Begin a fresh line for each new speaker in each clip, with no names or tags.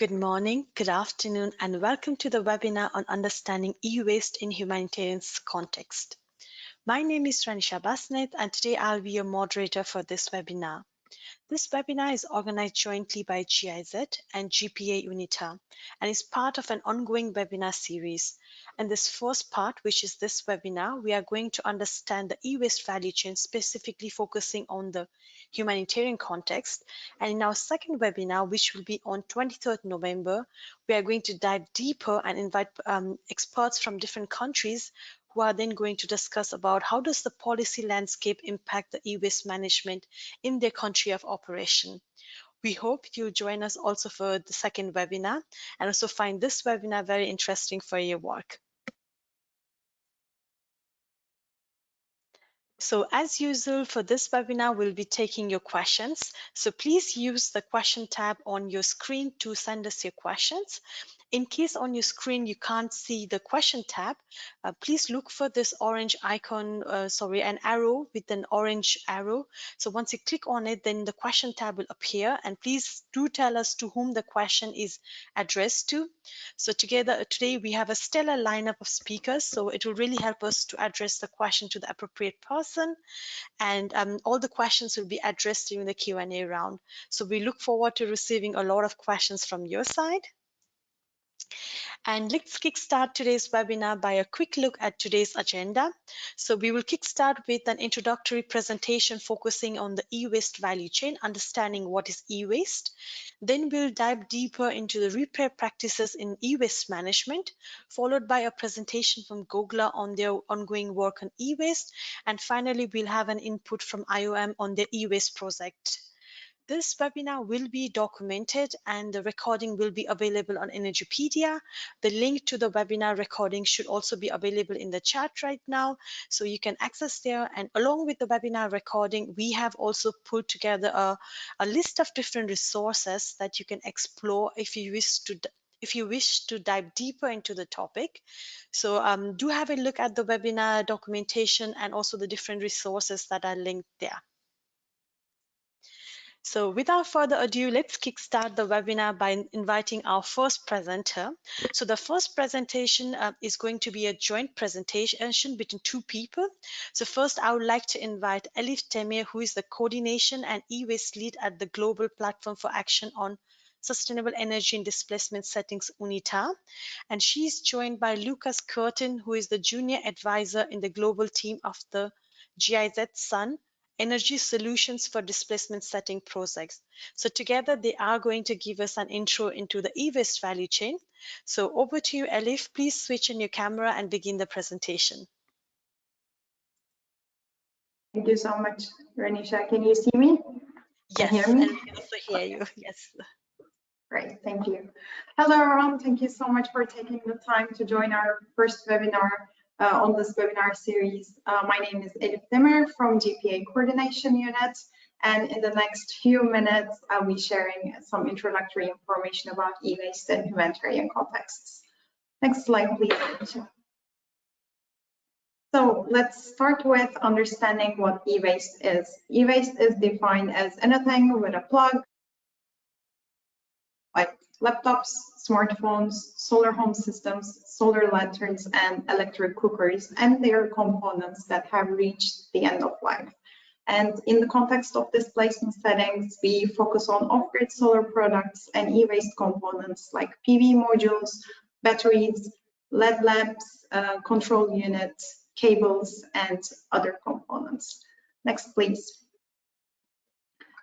Good morning, good afternoon, and welcome to the webinar on understanding e-waste in humanitarian context. My name is Ranisha Basnet, and today I'll be your moderator for this webinar. This webinar is organized jointly by GIZ and GPA UNITAR and is part of an ongoing webinar series. In this first part, which is this webinar, we are going to understand the e-waste value chain, specifically focusing on the humanitarian context. And in our second webinar, which will be on 23rd November, we are going to dive deeper and invite experts from different countries who are then going to discuss about how does the policy landscape impact the e-waste management in their country of operation. We hope you'll join us also for the second webinar and also find this webinar very interesting for your work. So as usual, for this webinar, we'll be taking your questions. So please use the question tab on your screen to send us your questions. In case on your screen you can't see the question tab, please look for this orange icon, an arrow with an orange arrow. So once you click on it, then the question tab will appear, and please do tell us to whom the question is addressed to. So today we have a stellar lineup of speakers, so it will really help us to address the question to the appropriate person, and all the questions will be addressed during the Q&A round. So we look forward to receiving a lot of questions from your side. And let's kickstart today's webinar by a quick look at today's agenda. So we will kickstart with an introductory presentation focusing on the e-waste value chain, understanding what is e-waste. Then we'll dive deeper into the repair practices in e-waste management, followed by a presentation from Gogla on their ongoing work on e-waste. And finally, we'll have an input from IOM on their e-waste project. This webinar will be documented and the recording will be available on Energypedia. The link to the webinar recording should also be available in the chat right now, so you can access there. And along with the webinar recording, we have also put together a list of different resources that you can explore if you wish to dive deeper into the topic. So do have a look at the webinar documentation and also the different resources that are linked there. So without further ado, let's kickstart the webinar by inviting our first presenter. So the first presentation is going to be a joint presentation between two people. So first, I would like to invite Elif Temir, who is the Coordination and E-Waste Lead at the Global Platform for Action on Sustainable Energy in Displacement Settings, UNITAR. And she's joined by Lucas Curtin, who is the Junior Advisor in the global team of the GIZ SUN, Energy Solutions for Displacement Setting projects. So together they are going to give us an intro into the e-waste value chain. So over to you, Elif. Please switch on your camera and begin the presentation.
Thank you so much, Ranisha. Can you see me?
Yes,
can you hear me?
And we can also hear you. Yes.
Great, thank you. Hello, everyone. Thank you so much for taking the time to join our first webinar on this webinar series. My name is Elif Temir from GPA Coordination Unit, and in the next few minutes, I'll be sharing some introductory information about e-waste and humanitarian contexts. Next slide, please. So let's start with understanding what e-waste is. E-waste is defined as anything with a plug, like laptops, smartphones, solar home systems, solar lanterns, and electric cookers, and their components that have reached the end of life. And in the context of displacement settings, we focus on off-grid solar products and e-waste components like PV modules, batteries, LED lamps, control units, cables, and other components. Next, please.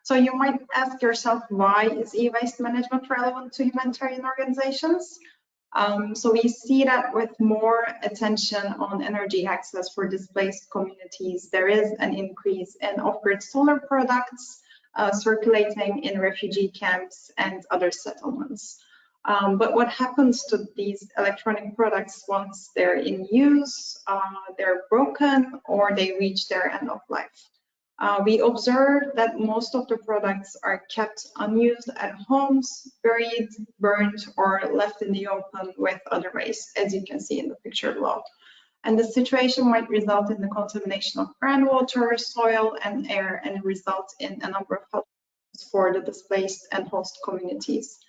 So you might ask yourself, why is e-waste management relevant to humanitarian organizations? So we see that with more attention on energy access for displaced communities, there is an increase in off-grid solar products circulating in refugee camps and other settlements. But what happens to these electronic products once they're in use, they're broken, or they reach their end of life? We observe that most of the products are kept unused at homes, buried, burned, or left in the open with other waste, as you can see in the picture below. And the situation might result in the contamination of groundwater, soil, and air, and result in a number of health problems for the displaced and host communities.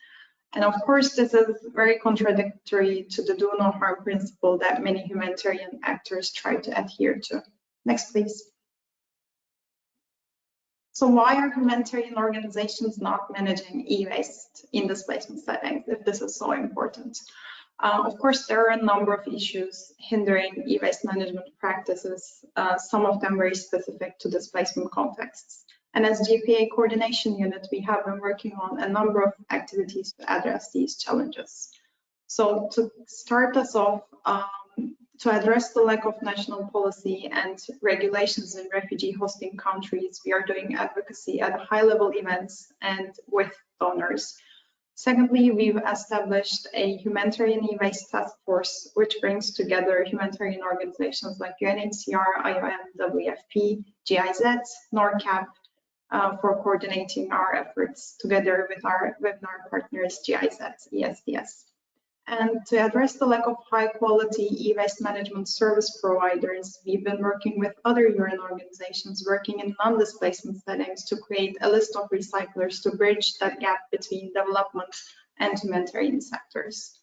And of course, this is very contradictory to the do no harm principle that many humanitarian actors try to adhere to. Next, please. So why are humanitarian organizations not managing e-waste in displacement settings if this is so important? Of course, there are a number of issues hindering e-waste management practices, some of them very specific to displacement contexts. And as GPA coordination unit, we have been working on a number of activities to address these challenges. So to start us off, to address the lack of national policy and regulations in refugee hosting countries, we are doing advocacy at high-level events and with donors. Secondly, we've established a humanitarian e-waste task force, which brings together humanitarian organizations like UNHCR, IOM, WFP, GIZ, NORCAP, for coordinating our efforts together with our webinar partners, GIZ ESDS. And to address the lack of high-quality e-waste management service providers, we've been working with other UN organizations working in non-displacement settings to create a list of recyclers to bridge that gap between development and humanitarian sectors.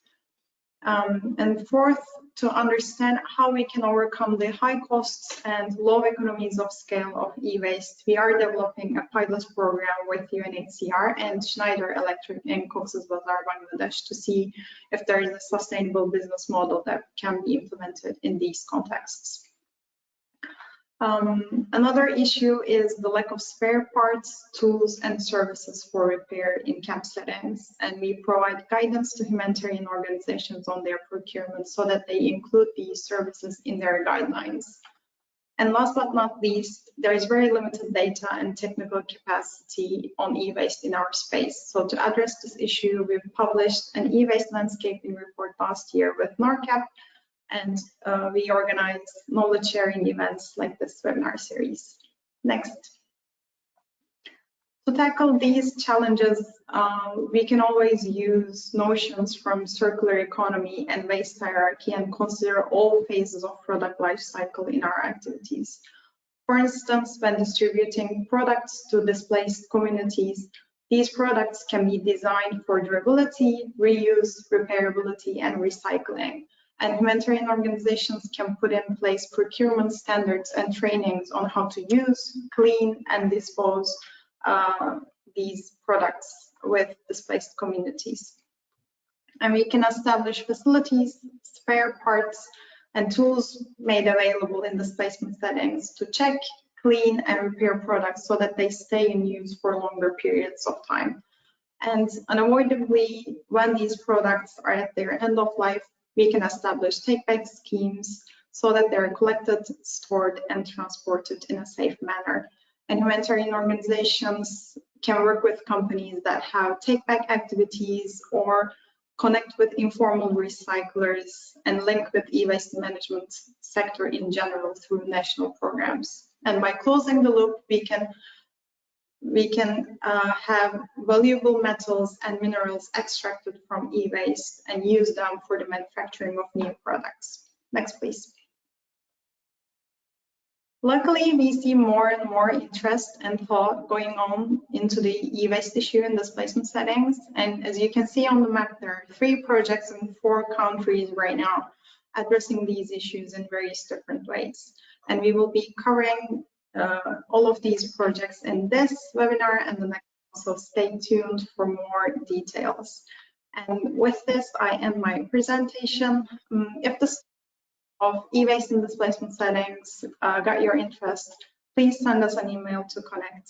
And fourth, to understand how we can overcome the high costs and low economies of scale of e-waste, we are developing a pilot program with UNHCR and Schneider Electric in Cox's Bazar, Bangladesh, to see if there is a sustainable business model that can be implemented in these contexts. Another issue is the lack of spare parts, tools, and services for repair in camp settings, and we provide guidance to humanitarian organizations on their procurement so that they include these services in their guidelines. And last but not least, there is very limited data and technical capacity on e-waste in our space. So to address this issue, we've published an e-waste landscaping report last year with NORCAP, and we organize knowledge sharing events like this webinar series. Next. To tackle these challenges, we can always use notions from circular economy and waste hierarchy and consider all phases of product life cycle in our activities. For instance, when distributing products to displaced communities, these products can be designed for durability, reuse, repairability, and recycling. And humanitarian organizations can put in place procurement standards and trainings on how to use, clean, and dispose these products with displaced communities. And we can establish facilities, spare parts, and tools made available in displacement settings to check, clean, and repair products so that they stay in use for longer periods of time. And unavoidably, when these products are at their end of life, we can establish take-back schemes so that they're collected, stored, and transported in a safe manner. And humanitarian organizations can work with companies that have take-back activities or connect with informal recyclers and link with e-waste management sector in general through national programs. And by closing the loop, we can have valuable metals and minerals extracted from e-waste and use them for the manufacturing of new products. Next, please. Luckily, we see more and more interest and thought going on into the e-waste issue in displacement settings. And as you can see on the map, there are 3 projects in 4 countries right now addressing these issues in various different ways. And we will be covering all of these projects in this webinar and the next, so stay tuned for more details. And with this, I end my presentation. If this of e-waste in displacement settings got your interest, please send us an email to connect.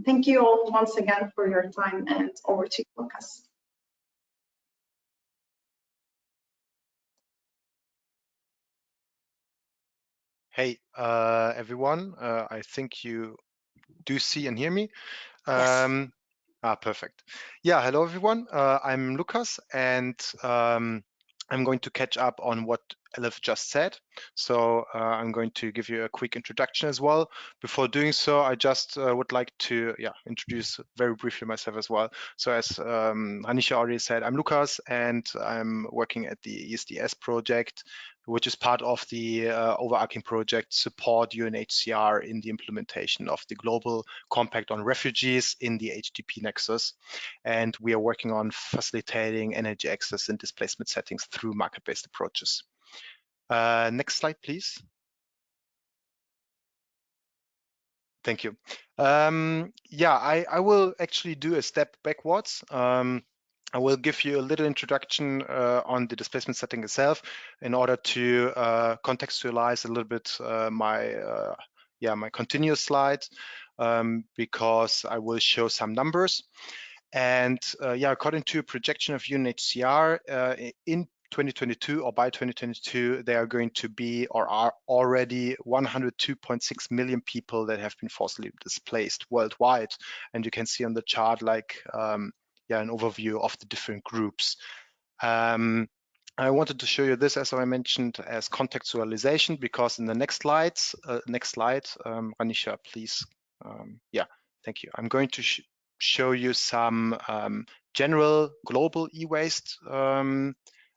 Thank you all once again for your time, and over to you, Lucas.
Hey, everyone. I think you do see and hear me.
Yes.
Perfect. Yeah, hello, everyone. I'm Lucas, and I'm going to catch up on what Elif just said. So I'm going to give you a quick introduction as well. Before doing so, I just would like to introduce very briefly myself as well. So as Hanisha already said, I'm Lukas and I'm working at the ESDS project, which is part of the overarching project Support UNHCR in the implementation of the Global Compact on Refugees in the HDP Nexus. And we are working on facilitating energy access in displacement settings through market-based approaches. Next slide, please. Thank you. I will actually do a step backwards. I will give you a little introduction on the displacement setting itself in order to contextualize a little bit my continuous slides, because I will show some numbers. And according to a projection of UNHCR, in 2022 or by 2022, there are going to be or are already 102.6 million people that have been forcibly displaced worldwide. And you can see on the chart an overview of the different groups. I wanted to show you this, as I mentioned, as contextualization, because in the next slide, Ranisha, please. Thank you. I'm going to show you some general global e-waste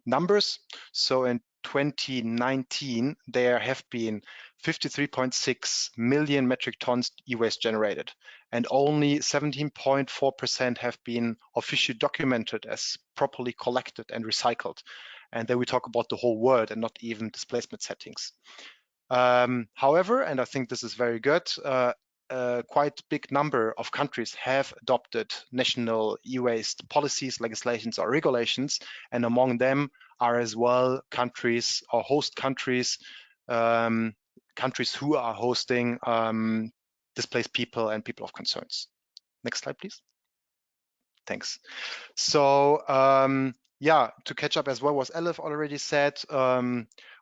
numbers. So in 2019, there have been 53.6 million metric tons e-waste generated, and only 17.4% have been officially documented as properly collected and recycled. And then we talk about the whole world and not even displacement settings. However, and I think this is very good, quite big number of countries have adopted national e-waste policies, legislations, or regulations, and among them are as well countries or host countries, countries who are hosting displaced people and people of concerns. Next slide, please. Thanks. So to catch up as well what Elif already said,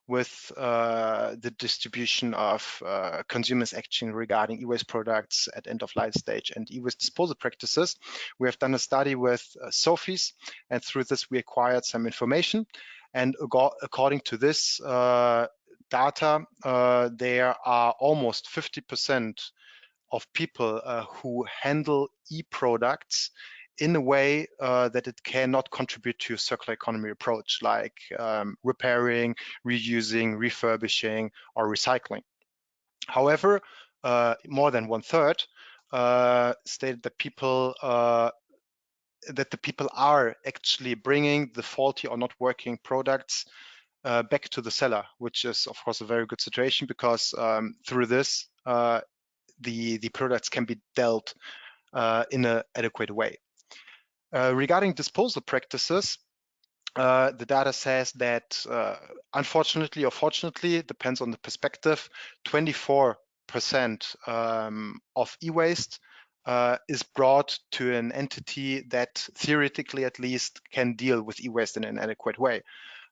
with the distribution of consumers' action regarding e-waste products at end-of-life stage and e-waste disposal practices. We have done a study with Sophie's, and through this we acquired some information. And according to this data, there are almost 50% of people who handle e-products in a way that it cannot contribute to a circular economy approach, like repairing, reusing, refurbishing, or recycling. However, more than 1/3 stated that the people are actually bringing the faulty or not working products back to the seller, which is of course a very good situation, because through this the products can be dealt in an adequate way. Regarding disposal practices, the data says that unfortunately or fortunately, it depends on the perspective, 24% of e-waste is brought to an entity that theoretically at least can deal with e-waste in an adequate way.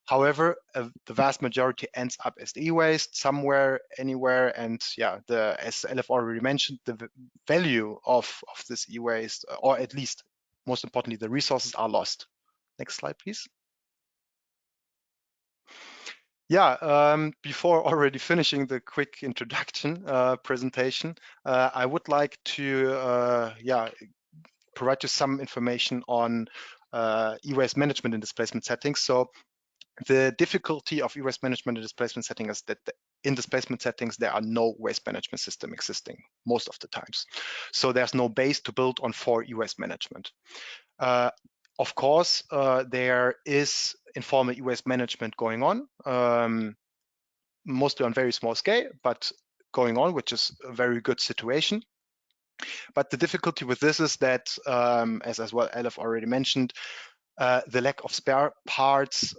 However, the vast majority ends up as e-waste somewhere, anywhere, and as Elif already mentioned, the value of this e-waste, or at least most importantly, the resources, are lost. Next slide, please. Before already finishing the quick introduction presentation, I would like to provide you some information on e-waste management in displacement settings. So the difficulty of e-waste management in displacement settings is that in displacement settings, there are no waste management system existing most of the times. So there's no base to build on for e-waste management. Of course, there is informal e-waste management going on, mostly on very small scale, but going on, which is a very good situation. But the difficulty with this is that, as well Elif already mentioned, the lack of spare parts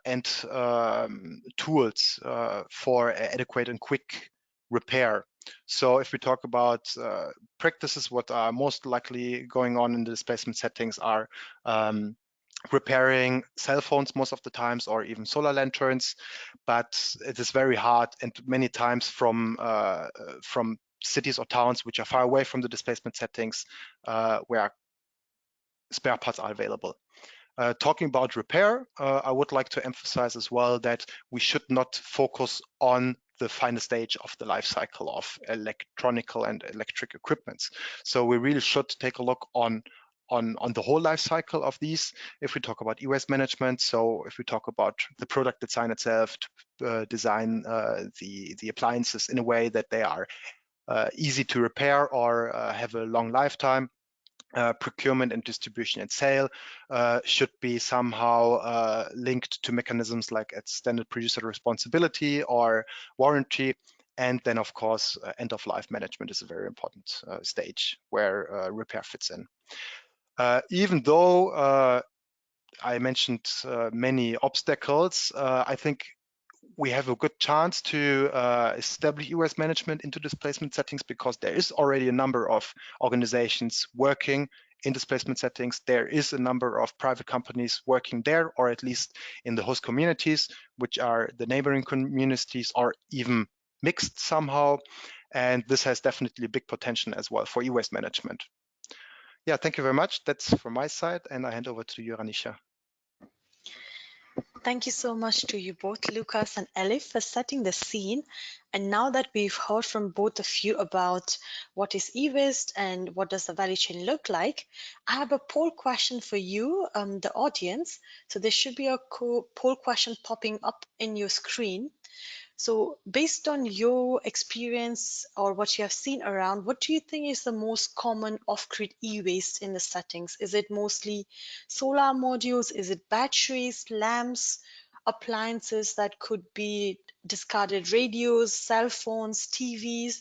and tools for adequate and quick repair. So if we talk about practices, what are most likely going on in the displacement settings are repairing cell phones most of the times, or even solar lanterns, but it is very hard, and many times from cities or towns which are far away from the displacement settings where spare parts are available. Talking about repair, I would like to emphasize as well that we should not focus on the final stage of the life cycle of electronical and electric equipments. So we really should take a look on the whole life cycle of these. If we talk about e-waste management, so if we talk about the product design itself, to design the appliances in a way that they are easy to repair or have a long lifetime. Procurement and distribution and sale should be somehow linked to mechanisms like extended producer responsibility or warranty. And then, of course, end-of-life management is a very important stage where repair fits in. Even though I mentioned many obstacles, I think we have a good chance to establish e-waste management into displacement settings because there is already a number of organizations working in displacement settings. There is a number of private companies working there, or at least in the host communities, which are the neighboring communities, or even mixed somehow. And this has definitely big potential as well for e-waste management. Yeah, thank you very much. That's from my side, and I hand over to you, Ranisha.
Thank you so much to you both, Lucas and Elif, for setting the scene. And now that we've heard from both of you about what is e-waste and what does the value chain look like, I have a poll question for you, the audience. So there should be a poll question popping up in your screen. So based on your experience or what you have seen around, what do you think is the most common off-grid e-waste in the settings? Is it mostly solar modules? Is it batteries, lamps, appliances that could be discarded radios, cell phones, TVs?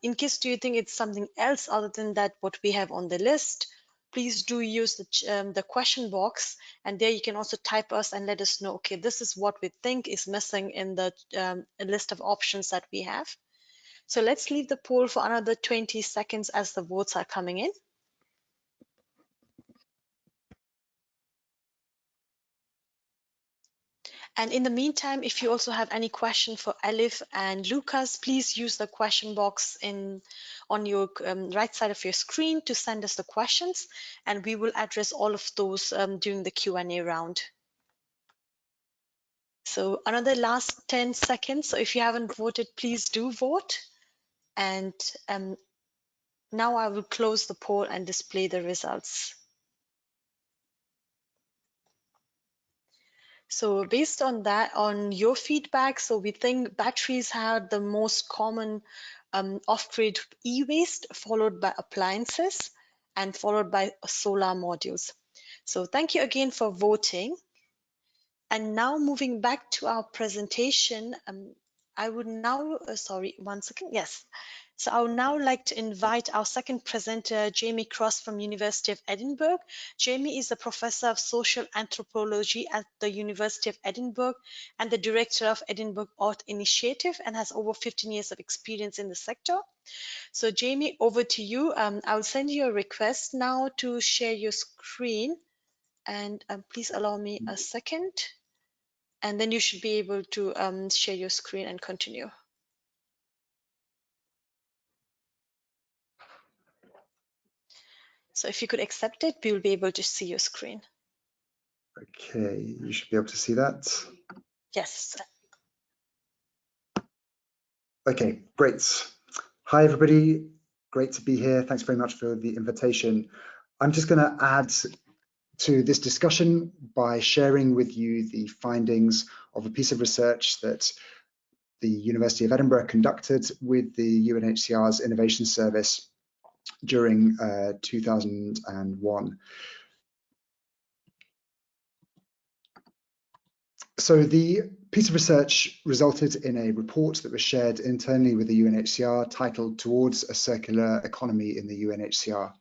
In case do you think it's something else other than that what we have on the list, please do use the question box, and there you can also type us and let us know, okay, this is what we think is missing in the list of options that we have. So let's leave the poll for another 20 seconds as the votes are coming in. And in the meantime, if you also have any question for Elif and Lucas, please use the question box on your right side of your screen to send us the questions, and we will address all of those during the Q&A round. So another last 10 seconds. So if you haven't voted, please do vote. And now I will close the poll and display the results. So based on that, on your feedback, so we think batteries have the most common off-grid e-waste, followed by appliances and followed by solar modules. So thank you again for voting. And now moving back to our presentation, I would now, sorry, one second, yes. So I would now like to invite our second presenter, Jamie Cross from University of Edinburgh. Jamie is a professor of social anthropology at the University of Edinburgh and the director of Edinburgh Art Initiative, and has over 15 years of experience in the sector. So Jamie, over to you. I will send you a request now to share your screen, and please allow me a second. And then you should be able to share your screen and continue. So if you could accept it, we will be able to see your screen.
Okay, you should be able to see that.
Yes.
Okay, great. Hi, everybody. Great to be here. Thanks very much for the invitation. I'm just going to add to this discussion by sharing with you the findings of a piece of research that the University of Edinburgh conducted with the UNHCR's Innovation Service during 2001. So the piece of research resulted in a report that was shared internally with the UNHCR titled Towards a Circular Economy in the UNHCR.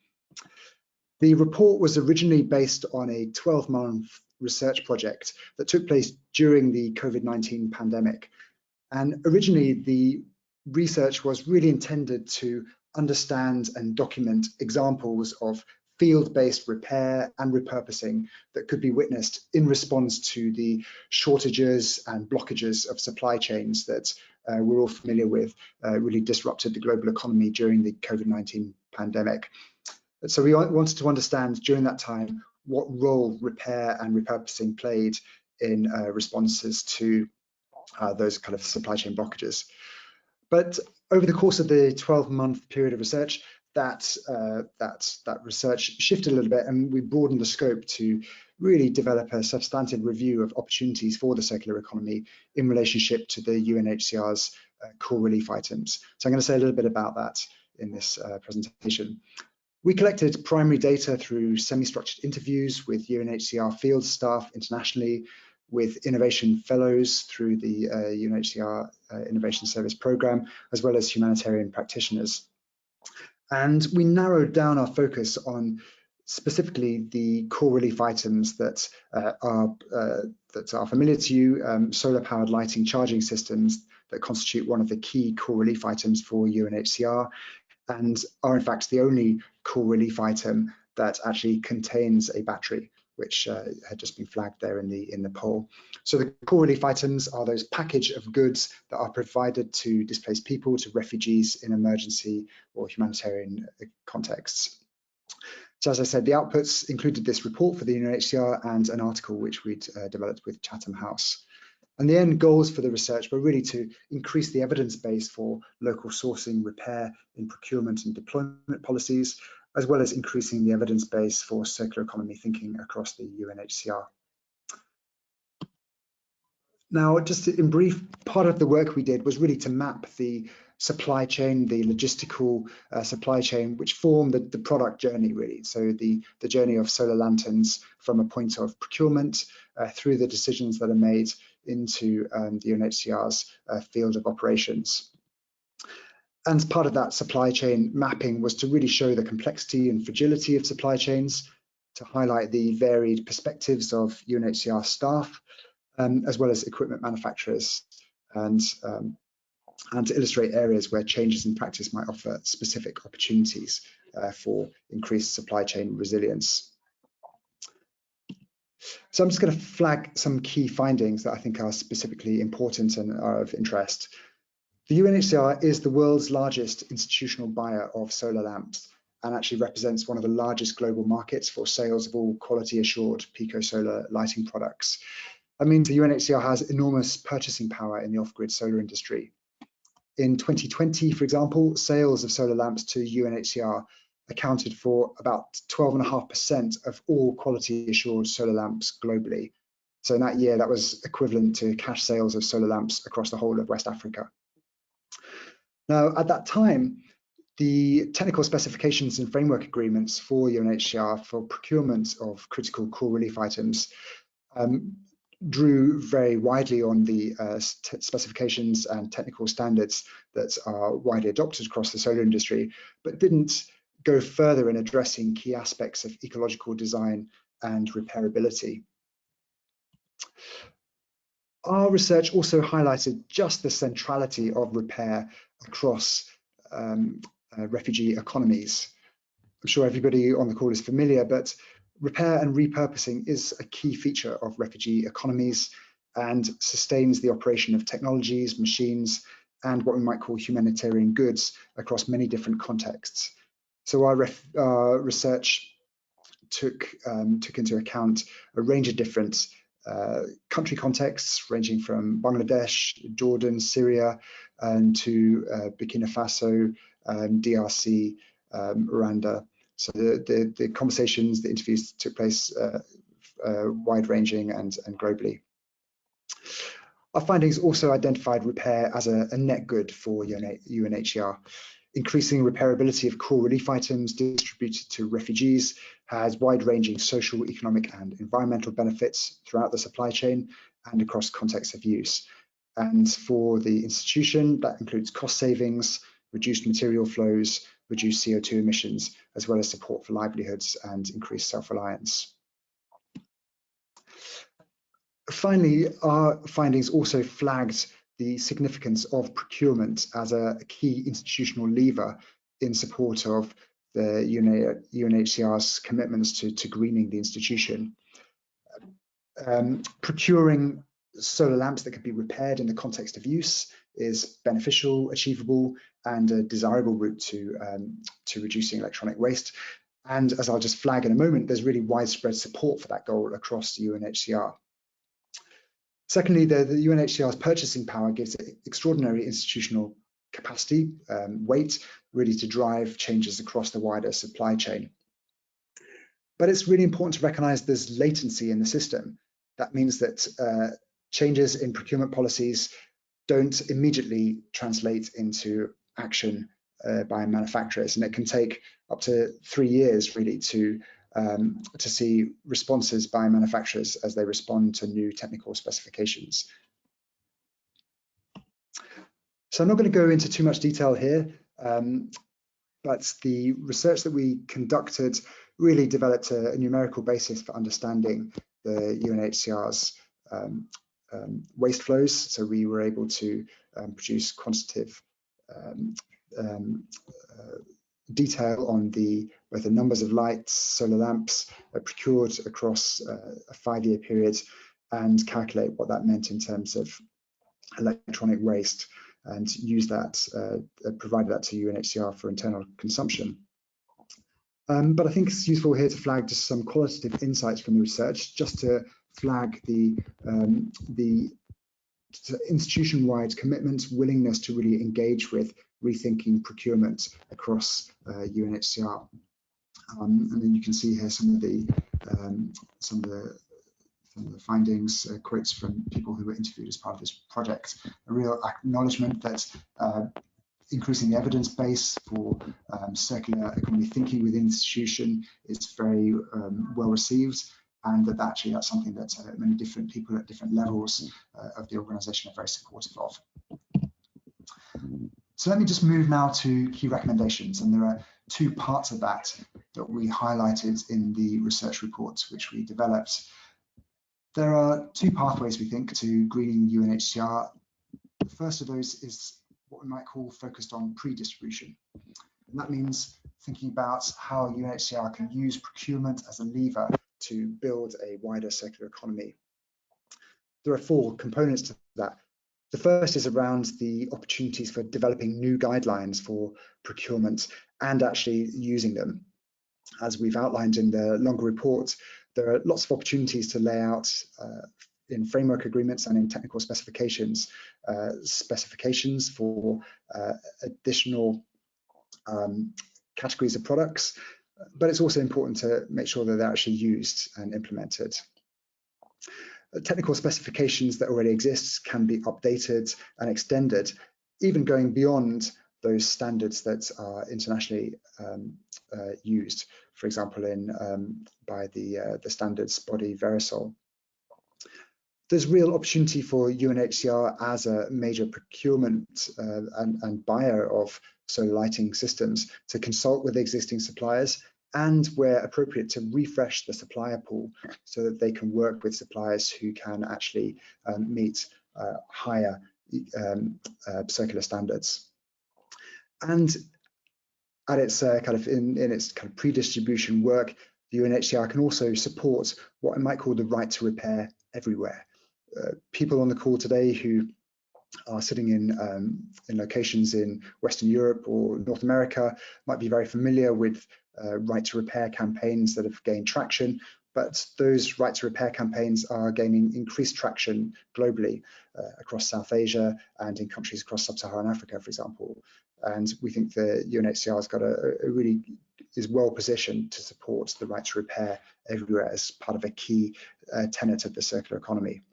The report was originally based on a 12-month research project that took place during the COVID-19 pandemic. And originally, the research was really intended to understand and document examples of field-based repair and repurposing that could be witnessed in response to the shortages and blockages of supply chains that we're all familiar with, really disrupted the global economy during the COVID-19 pandemic. So we wanted to understand during that time what role repair and repurposing played in responses to those kind of supply chain blockages. But over the course of the 12-month period of research, that research shifted a little bit, and we broadened the scope to really develop a substantive review of opportunities for the circular economy in relationship to the UNHCR's core relief items. So I'm going to say a little bit about that in this presentation. We collected primary data through semi-structured interviews with UNHCR field staff internationally, with innovation fellows through the UNHCR Innovation Service Programme, as well as humanitarian practitioners. And we narrowed down our focus on specifically the core relief items that are familiar to you, solar-powered lighting charging systems that constitute one of the key core relief items for UNHCR, and are in fact the only core relief item that actually contains a battery, which had just been flagged there in the poll. So the core relief items are those package of goods that are provided to displaced people, to refugees in emergency or humanitarian contexts. So as I said, the outputs included this report for the UNHCR and an article which we'd developed with Chatham House. And the end goals for the research were really to increase the evidence base for local sourcing, repair in procurement and deployment policies, as well as increasing the evidence base for circular economy thinking across the UNHCR. Now, just in brief, part of the work we did was really to map the supply chain, the logistical supply chain, which form the product journey really. So the journey of solar lanterns from a point of procurement through the decisions that are made into the UNHCR's field of operations. And part of that supply chain mapping was to really show the complexity and fragility of supply chains, to highlight the varied perspectives of UNHCR staff, as well as equipment manufacturers, and to illustrate areas where changes in practice might offer specific opportunities for increased supply chain resilience. So I'm just going to flag some key findings that I think are specifically important and are of interest. The UNHCR is the world's largest institutional buyer of solar lamps, and actually represents one of the largest global markets for sales of all quality assured Pico solar lighting products. That means the UNHCR has enormous purchasing power in the off-grid solar industry. In 2020, for example, sales of solar lamps to UNHCR accounted for about 12.5% of all quality assured solar lamps globally. So in that year, that was equivalent to cash sales of solar lamps across the whole of West Africa. Now, at that time, the technical specifications and framework agreements for UNHCR for procurement of critical core relief items drew very widely on the specifications and technical standards that are widely adopted across the solar industry, but didn't go further in addressing key aspects of ecological design and repairability. Our research also highlighted just the centrality of repair across refugee economies. I'm sure everybody on the call is familiar, but repair and repurposing is a key feature of refugee economies and sustains the operation of technologies, machines, and what we might call humanitarian goods across many different contexts. So our research took into account a range of different country contexts, ranging from Bangladesh, Jordan, Syria, to Burkina Faso, DRC, Rwanda. So the conversations, the interviews took place wide-ranging and globally. Our findings also identified repair as a net good for UNHCR. Increasing repairability of core relief items distributed to refugees has wide-ranging social, economic, and environmental benefits throughout the supply chain and across contexts of use. And for the institution, that includes cost savings, reduced material flows, reduced CO2 emissions, as well as support for livelihoods and increased self-reliance. Finally, our findings also flagged the significance of procurement as a key institutional lever in support of the UNHCR's commitments to greening the institution. Procuring solar lamps that can be repaired in the context of use is beneficial, achievable, and a desirable route to reducing electronic waste. And as I'll just flag in a moment, there's really widespread support for that goal across the UNHCR. Secondly, the UNHCR's purchasing power gives it extraordinary institutional capacity, weight, really to drive changes across the wider supply chain. But it's really important to recognize there's latency in the system. That means that changes in procurement policies don't immediately translate into action by manufacturers, and it can take up to 3 years really to see responses by manufacturers as they respond to new technical specifications. So I'm not going to go into too much detail here, but the research that we conducted really developed a numerical basis for understanding the UNHCR's waste flows. So we were able to produce quantitative detail on both the numbers of lights, solar lamps procured across a 5-year period, and calculate what that meant in terms of electronic waste, and use that, provided that to UNHCR for internal consumption. But I think it's useful here to flag just some qualitative insights from the research, just to flag the institution-wide commitment, willingness to really engage with rethinking procurement across UNHCR. And then you can see here some of the findings, quotes from people who were interviewed as part of this project. A real acknowledgement that increasing the evidence base for circular economy thinking within the institution is very well received, and that actually that's something that many different people at different levels of the organisation are very supportive of. So let me just move now to key recommendations, and there are 2 parts of that we highlighted in the research reports which we developed. There are 2 pathways, we think, to greening UNHCR. The first of those is what we might call focused on pre-distribution. And that means thinking about how UNHCR can use procurement as a lever to build a wider circular economy. There are 4 components to that. The first is around the opportunities for developing new guidelines for procurement and actually using them. As we've outlined in the longer report, there are lots of opportunities to lay out in framework agreements and in technical specifications, for additional categories of products, but it's also important to make sure that they're actually used and implemented. Technical specifications that already exist can be updated and extended, even going beyond those standards that are internationally used, for example, by the standards body Verisol. There's real opportunity for UNHCR as a major procurement and buyer of solar lighting systems to consult with existing suppliers, and where appropriate to refresh the supplier pool so that they can work with suppliers who can actually meet higher circular standards. And at its in its kind of pre-distribution work, the UNHCR can also support what I might call the right to repair everywhere. People on the call today who are sitting in locations in Western Europe or North America might be very familiar with right to repair campaigns that have gained traction, but those right to repair campaigns are gaining increased traction globally across South Asia and in countries across sub-Saharan Africa, for example. And we think the UNHCR has got really is well positioned to support the right to repair everywhere as part of a key tenet of the circular economy.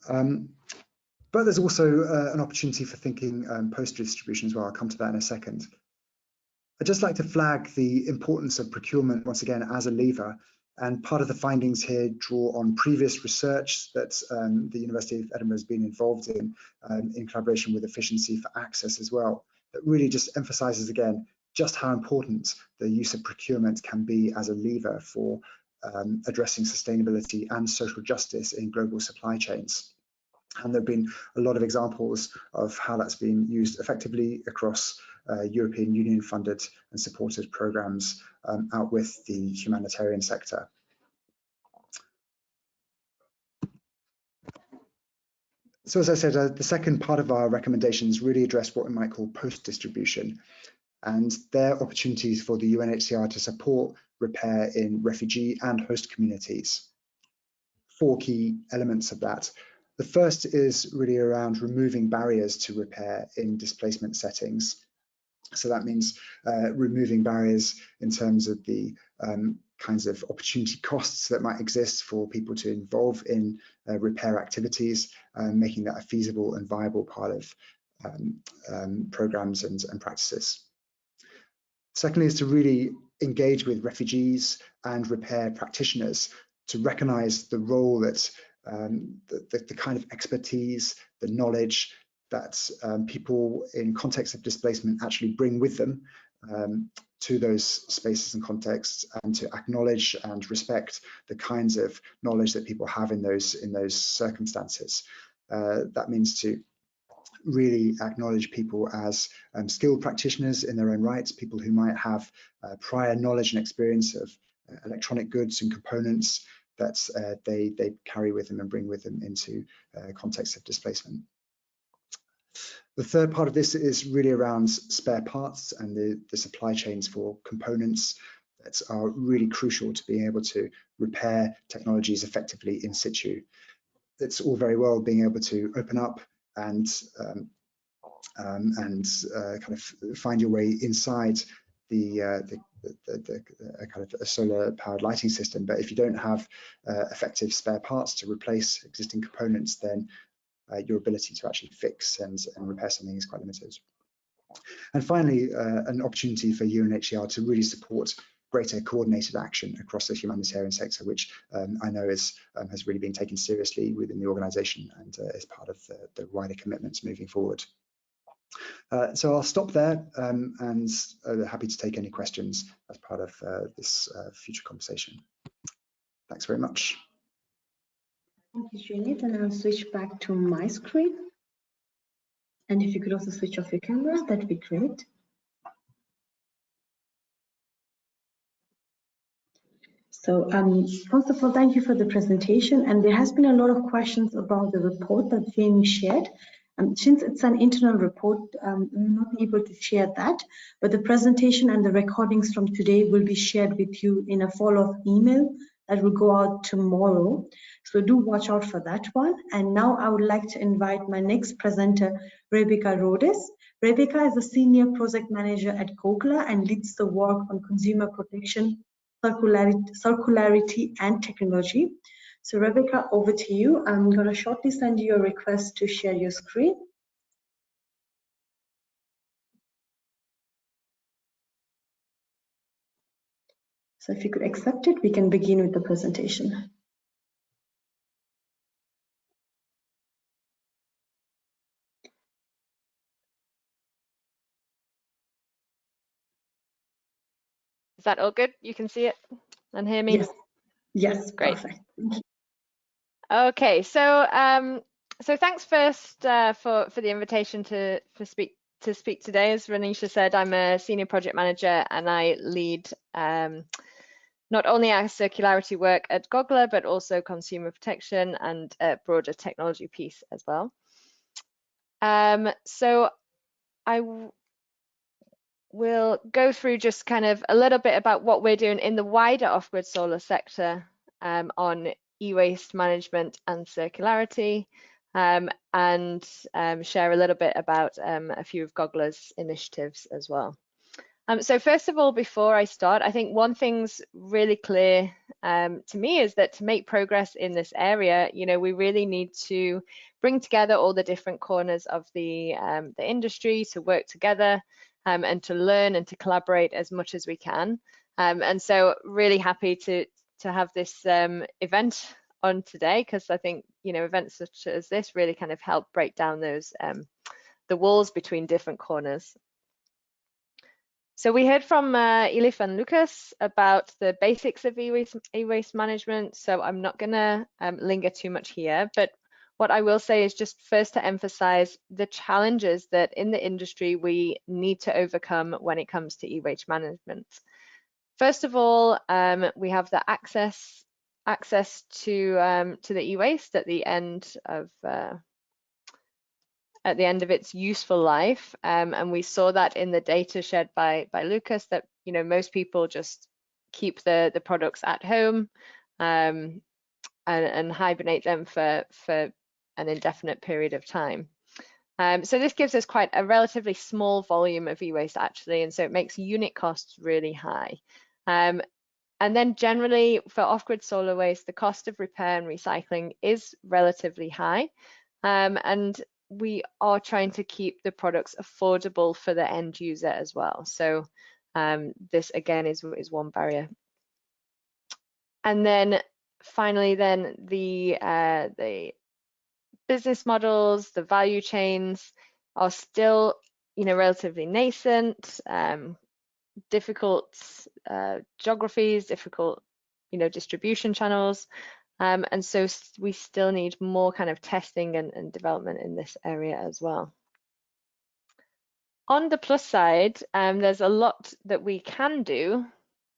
But there's also an opportunity for thinking post-distribution as well. I'll come to that in a second. I'd just like to flag the importance of procurement once again as a lever, and part of the findings here draw on previous research that the University of Edinburgh has been involved in collaboration with Efficiency for Access as well, that really just emphasises again just how important the use of procurement can be as a lever for addressing sustainability and social justice in global supply chains. And there have been a lot of examples of how that's been used effectively across European Union funded and supported programs out with the humanitarian sector. So as I said, the second part of our recommendations really address what we might call post-distribution. and they're opportunities for the UNHCR to support repair in refugee and host communities. 4 key elements of that. The first is really around removing barriers to repair in displacement settings. So that means removing barriers in terms of the kinds of opportunity costs that might exist for people to involve in repair activities, making that a feasible and viable part of programs and practices. Secondly is to really engage with refugees and repair practitioners to recognise the role that the kind of expertise, the knowledge that people in contexts of displacement actually bring with them to those spaces and contexts, and to acknowledge and respect the kinds of knowledge that people have in those circumstances. That means to really acknowledge people as skilled practitioners in their own rights, people who might have prior knowledge and experience of electronic goods and components that they carry with them and bring with them into contexts of displacement. The third part of this is really around spare parts and the supply chains for components that are really crucial to being able to repair technologies effectively in situ. It's all very well being able to open up and kind of find your way inside the kind of a solar powered lighting system, but if you don't have effective spare parts to replace existing components, then your ability to actually fix and repair something is quite limited. And finally, an opportunity for UNHCR to really support greater coordinated action across the humanitarian sector, which I know has really been taken seriously within the organisation and is part of the wider commitments moving forward. So I'll stop there and happy to take any questions as part of this future conversation. Thanks very much.
Thank you, Juliet, and I'll switch back to my screen. And if you could also switch off your camera, that'd be great. So first of all, thank you for the presentation. And there has been a lot of questions about the report that Jamie shared. Since it's an internal report, I'm not able to share that, but the presentation and the recordings from today will be shared with you in a follow-up email that will go out tomorrow. So do watch out for that one. And now I would like to invite my next presenter, Rebecca Rhodes. Rebecca is a senior project manager at GOGLA and leads the work on consumer protection, circularity and technology. So Rebecca, over to you. I'm going to shortly send you a request to share your screen. So if you could accept it, we can begin with the presentation.
Is that all good? You can see it and hear me?
Yes, yes,
Great.
perfect.
Okay, so so thanks first for the invitation to speak today. As Ranisha said, I'm a senior project manager and I lead not only our circularity work at GOGLA, but also consumer protection and a broader technology piece as well. So I will go through just kind of a little bit about what we're doing in the wider off-grid solar sector on e-waste management and circularity, and share a little bit about a few of GOGLA's initiatives as well. So first of all, before I start, I think one thing's really clear to me is that to make progress in this area, you know, we really need to bring together all the different corners of the industry to work together and to learn and to collaborate as much as we can. And so really happy to have this event on today, because I think, you know, events such as this really kind of help break down those the walls between different corners. So we heard from Elif and Lucas about the basics of e-waste management, so I'm not going to linger too much here, but what I will say is just first to emphasize the challenges that in the industry we need to overcome when it comes to e-waste management. First of all, we have the access to the e-waste at the end of at the end of its useful life, and we saw that in the data shared by Lucas, that most people just keep the products at home and hibernate them for an indefinite period of time. So this gives us quite a relatively small volume of e-waste actually, and so it makes unit costs really high. And then generally for off-grid solar waste, the cost of repair and recycling is relatively high, and we are trying to keep the products affordable for the end user as well. So this again is one barrier. And then finally, then the business models, the value chains are still, relatively nascent, difficult geographies, difficult, distribution channels. And so we still need more kind of testing and development in this area as well. On the plus side, there's a lot that we can do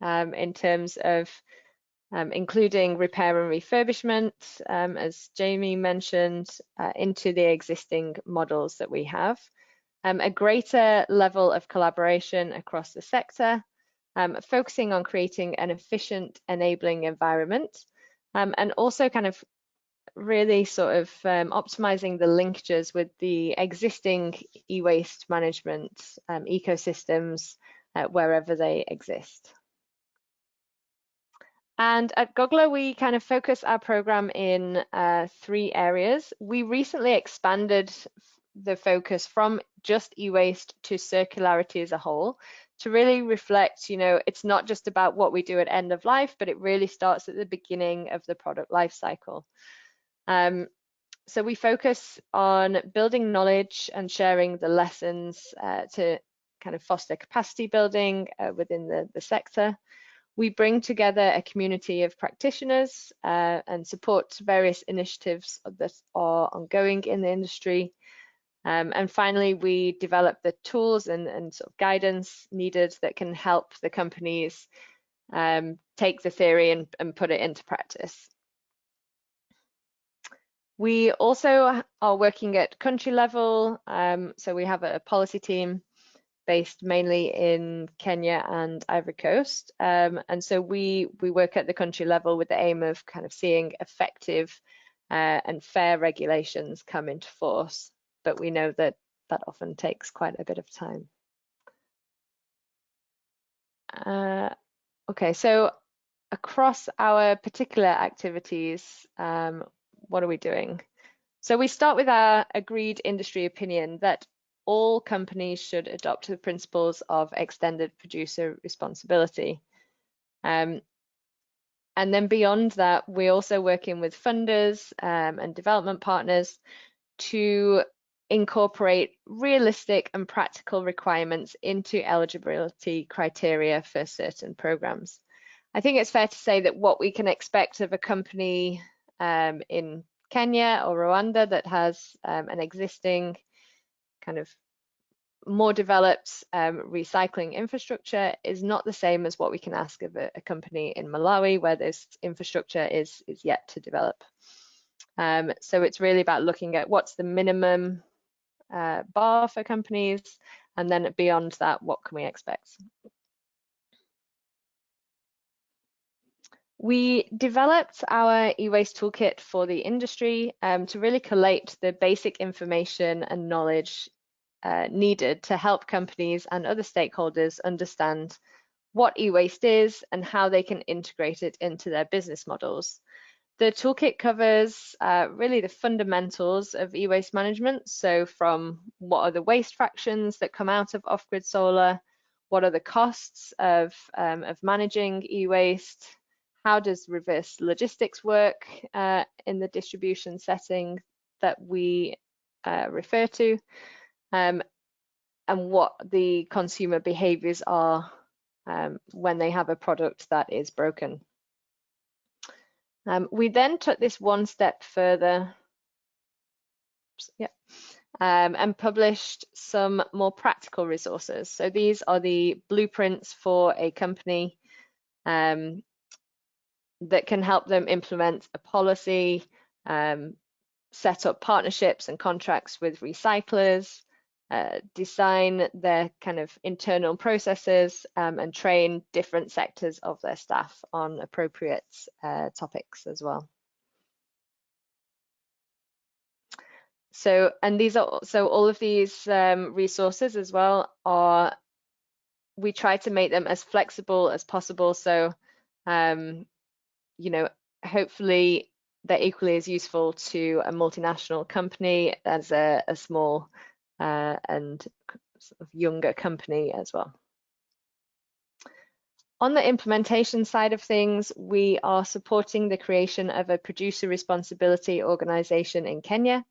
in terms of including repair and refurbishment, as Jamie mentioned, into the existing models that we have. A greater level of collaboration across the sector, focusing on creating an efficient, enabling environment, and also kind of really sort of optimizing the linkages with the existing e-waste management ecosystems wherever they exist. And at Gogla, we kind of focus our program in 3 areas. We recently expanded the focus from just e-waste to circularity as a whole to really reflect, it's not just about what we do at end of life, but it really starts at the beginning of the product life cycle. So we focus on building knowledge and sharing the lessons to kind of foster capacity building within the sector. We bring together a community of practitioners and support various initiatives that are ongoing in the industry. And finally, we develop the tools and sort of guidance needed that can help the companies take the theory and put it into practice. We also are working at country level, so we have a policy team based mainly in Kenya and Ivory Coast, and so we work at the country level with the aim of kind of seeing effective and fair regulations come into force, but we know that that often takes quite a bit of time. Okay, so across our particular activities, what are we doing? So we start with our agreed industry opinion that all companies should adopt the principles of extended producer responsibility. And then beyond that, we're also working with funders and development partners to incorporate realistic and practical requirements into eligibility criteria for certain programs. I think it's fair to say that what we can expect of a company in Kenya or Rwanda that has an existing kind of more developed recycling infrastructure is not the same as what we can ask of a company in Malawi, where this infrastructure is yet to develop. So it's really about looking at what's the minimum bar for companies, and then beyond that, what can we expect? We developed our e-waste toolkit for the industry to really collate the basic information and knowledge needed to help companies and other stakeholders understand what e-waste is and how they can integrate it into their business models. The toolkit covers really the fundamentals of e-waste management. So from what are the waste fractions that come out of off-grid solar, what are the costs of managing e-waste, how does reverse logistics work in the distribution setting that we refer to, and what the consumer behaviors are when they have a product that is broken. We then took this one step further and published some more practical resources. So these are the blueprints for a company that can help them implement a policy, set up partnerships and contracts with recyclers, design their kind of internal processes, and train different sectors of their staff on appropriate topics as well. So, and these are so all of these resources as well are, we try to make them as flexible as possible. So, you know, hopefully they're equally as useful to a multinational company as a small and sort of younger company as well. On the implementation side of things, we are supporting the creation of a producer responsibility organization in Kenya.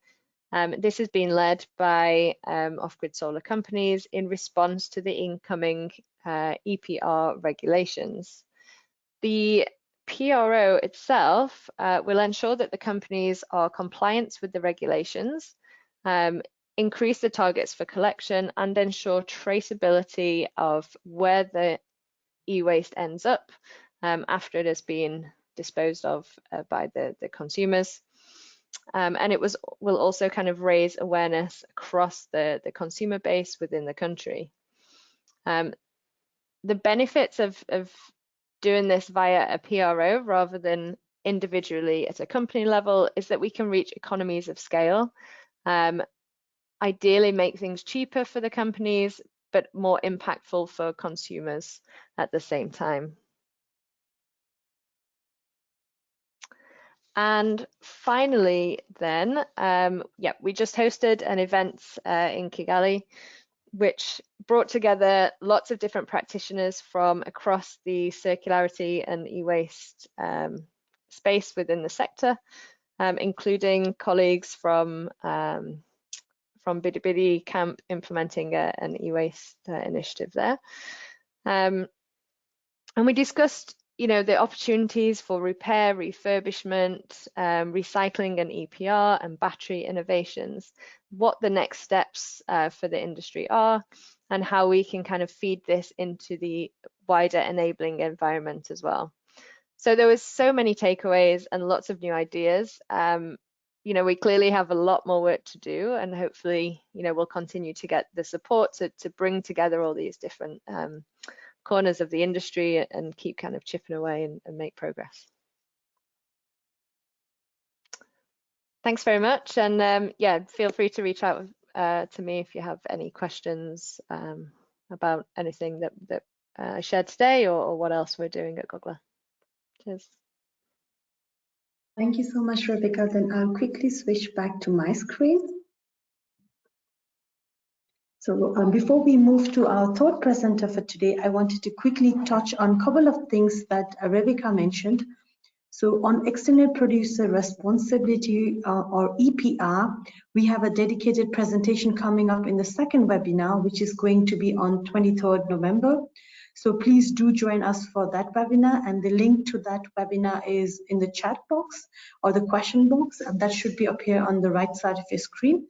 This has been led by off-grid solar companies in response to the incoming EPR regulations. The PRO itself will ensure that the companies are compliant with the regulations, increase the targets for collection, and ensure traceability of where the e-waste ends up after it has been disposed of by the consumers. And it will also kind of raise awareness across the consumer base within the country. The benefits of doing this via a PRO rather than individually at a company level is that we can reach economies of scale, ideally make things cheaper for the companies, but more impactful for consumers at the same time. And finally then, yeah, we just hosted an event in Kigali, which brought together lots of different practitioners from across the circularity and e-waste space within the sector, including colleagues from Bidi Bidi camp implementing an e-waste initiative there. And we discussed, you know, the opportunities for repair, refurbishment, recycling and EPR and battery innovations, what the next steps for the industry are, and how we can kind of feed this into the wider enabling environment as well. So there was so many takeaways and lots of new ideas. You know, we clearly have a lot more work to do, and hopefully, you know, we'll continue to get the support to bring together all these different corners of the industry and keep kind of chipping away and make progress. Thanks very much, and yeah, feel free to reach out to me if you have any questions about anything that I shared today or what else we're doing at Gogla. Cheers.
Thank you so much, Rebecca. Then I'll quickly switch back to my screen. So before we move to our third presenter for today, I wanted to quickly touch on a couple of things that Rebecca mentioned. So on extended producer responsibility or EPR, we have a dedicated presentation coming up in the second webinar, which is going to be on 23rd November. So please do join us for that webinar, and the link to that webinar is in the chat box or the question box, and that should be up here on the right side of your screen.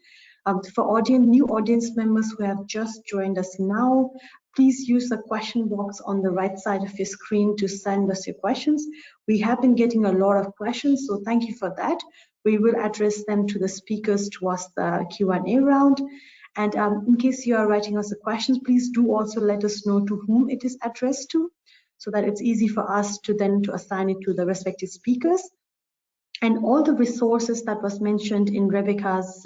For new audience members who have just joined us now, please use the question box on the right side of your screen to send us your questions. We have been getting a lot of questions, so thank you for that. We will address them to the speakers towards the Q&A round. And in case you are writing us the questions, please do also let us know to whom it is addressed to, so that it's easy for us to then assign it to the respective speakers. And all the resources that was mentioned in Rebecca's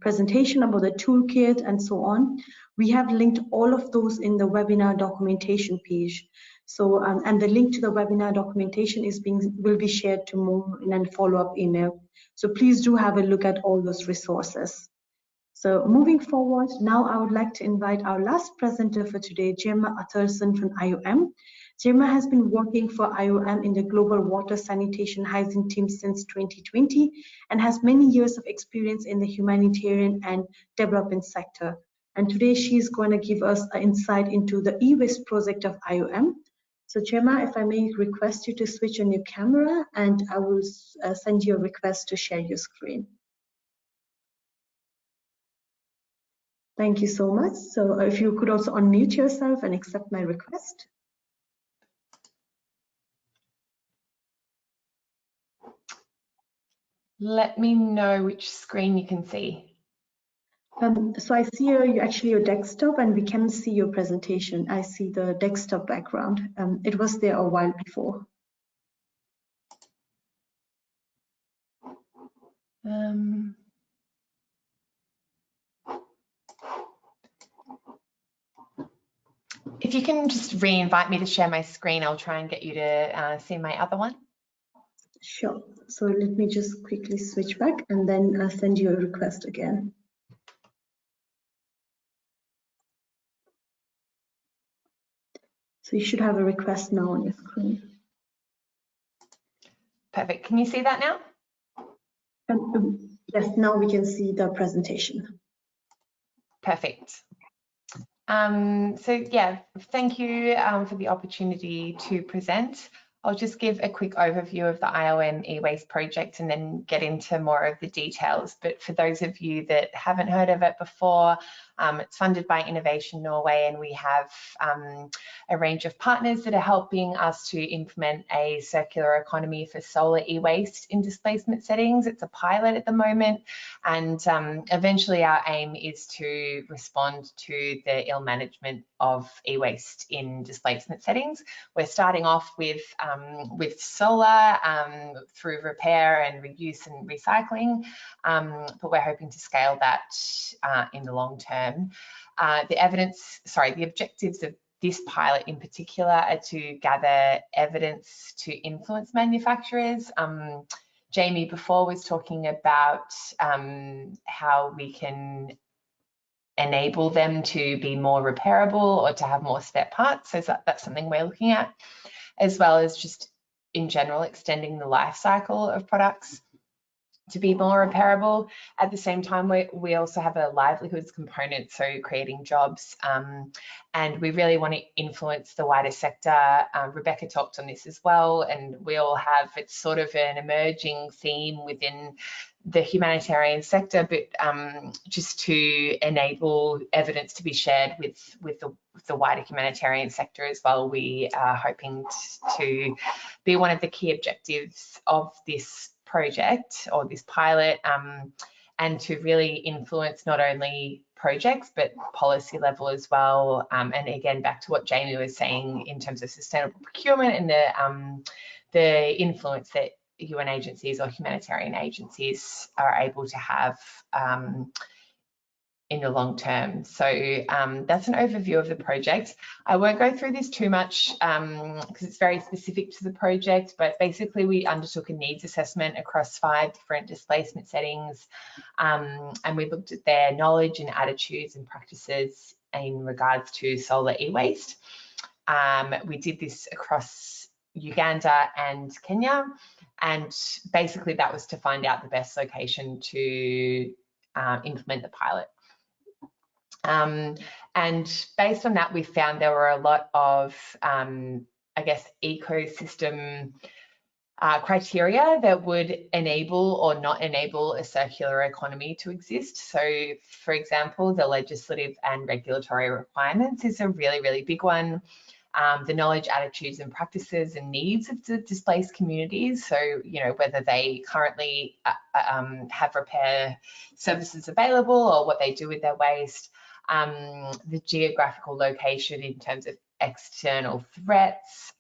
presentation about the toolkit and so on, we have linked all of those in the webinar documentation page. So, and the link to the webinar documentation will be shared tomorrow in a follow-up email. So please do have a look at all those resources. So moving forward, now I would like to invite our last presenter for today, Gemma Utterson from IOM. Gemma has been working for IOM in the Global Water Sanitation Hygiene team since 2020 and has many years of experience in the humanitarian and development sector. And today she is going to give us an insight into the e-waste project of IOM. So Gemma, if I may request you to switch on your camera, and I will send you a request to share your screen. Thank you so much. So if you could also unmute yourself and accept my request.
let me know which screen you can see.
So I see your desktop, and we can see your presentation. I see the desktop background. It was there a while before.
If you can just re-invite me to share my screen, I'll try and get you to see my other one.
Sure. So let me just quickly switch back and then I'll send you a request again. So you should have a request now on your screen.
Perfect. Can you see that now?
Yes, now we can see the presentation.
Perfect. So yeah, thank you for the opportunity to present. I'll just give a quick overview of the IOM e-waste project and then get into more of the details. But for those of you that haven't heard of it before, it's funded by Innovation Norway, and we have a range of partners that are helping us to implement a circular economy for solar e-waste in displacement settings. It's a pilot at the moment, and eventually our aim is to respond to the ill management of e-waste in displacement settings. We're starting off with solar through repair and reuse and recycling, but we're hoping to scale that in the long term. The objectives of this pilot in particular are to gather evidence to influence manufacturers. Jamie before was talking about how we can enable them to be more repairable or to have more spare parts. So that's something we're looking at, as well as just in general extending the life cycle of products to be more repairable. At the same time, we also have a livelihoods component, so creating jobs, and we really want to influence the wider sector. Rebecca talked on this as well, and we all have, it's sort of an emerging theme within the humanitarian sector, but just to enable evidence to be shared with the wider humanitarian sector as well. We are hoping to be one of the key objectives of this project or this pilot, and to really influence not only projects but policy level as well. And again, back to what Jamie was saying in terms of sustainable procurement and the influence that UN agencies or humanitarian agencies are able to have in the long term. So that's an overview of the project. I won't go through this too much because it's very specific to the project, but basically we undertook a needs assessment across 5 different displacement settings, and we looked at their knowledge and attitudes and practices in regards to solar e-waste. We did this across Uganda and Kenya, and basically that was to find out the best location to implement the pilot. And based on that, we found there were a lot of, I guess, ecosystem criteria that would enable or not enable a circular economy to exist. So, for example, the legislative and regulatory requirements is a really, really big one. The knowledge, attitudes and practices and needs of the displaced communities. So, you know, whether they currently have repair services available or what they do with their waste. The geographical location in terms of external threats,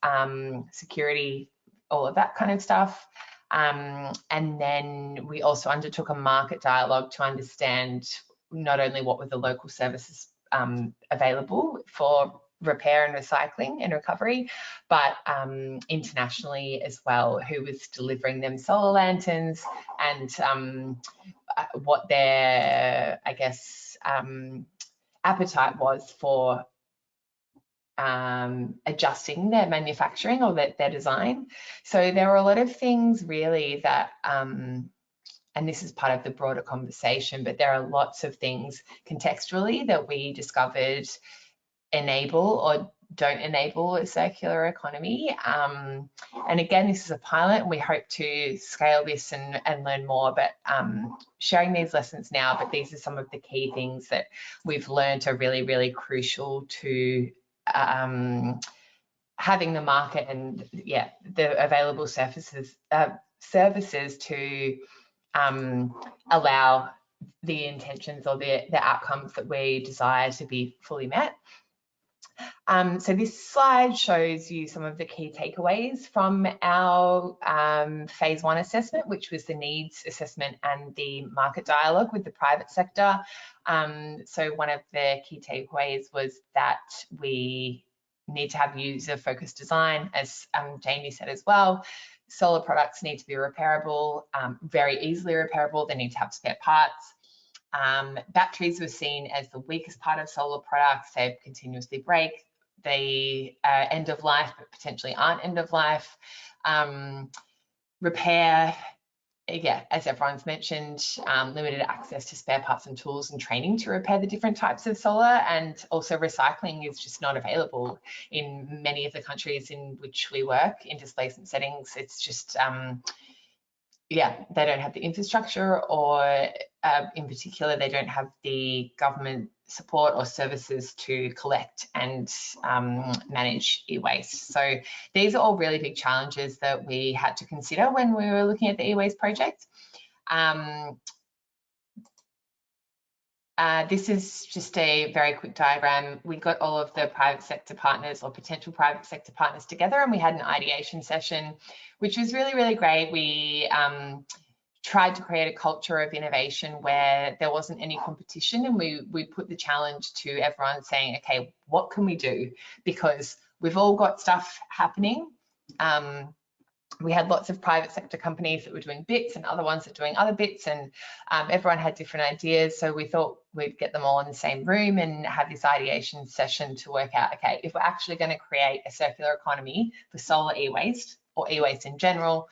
security, all of that kind of stuff. And then we also undertook a market dialogue to understand not only what were the local services available for repair and recycling and recovery, but internationally as well, who was delivering them solar lanterns and what their, I guess, appetite was for adjusting their manufacturing or their design. So there were a lot of things really that, and this is part of the broader conversation, but there are lots of things contextually that we discovered enable or don't enable a circular economy. And again, this is a pilot and we hope to scale this and learn more, but sharing these lessons now, but these are some of the key things that we've learned are really, really crucial to having the market and the available services to allow the intentions or the outcomes that we desire to be fully met. So this slide shows you some of the key takeaways from our phase 1 assessment, which was the needs assessment and the market dialogue with the private sector. So one of the key takeaways was that we need to have user-focused design, as Jamie said as well. Solar products need to be repairable, very easily repairable. They need to have spare parts. Batteries were seen as the weakest part of solar products. They continuously break. They are end of life, but potentially aren't end of life. Repair, yeah, as everyone's mentioned, limited access to spare parts and tools and training to repair the different types of solar, and also recycling is just not available in many of the countries in which we work in displacement settings. It's just, yeah, they don't have the infrastructure, or in particular, they don't have the government support or services to collect and manage e-waste. So these are all really big challenges that we had to consider when we were looking at the e-waste project. This is just a very quick diagram. We got all of the private sector partners or potential private sector partners together, and we had an ideation session, which was really, really great. We tried to create a culture of innovation where there wasn't any competition, and we put the challenge to everyone saying, okay, what can we do? Because we've all got stuff happening. We had lots of private sector companies that were doing bits and other ones that were doing other bits, and everyone had different ideas. So we thought we'd get them all in the same room and have this ideation session to work out, okay, if we're actually going to create a circular economy for solar e-waste or e-waste in general,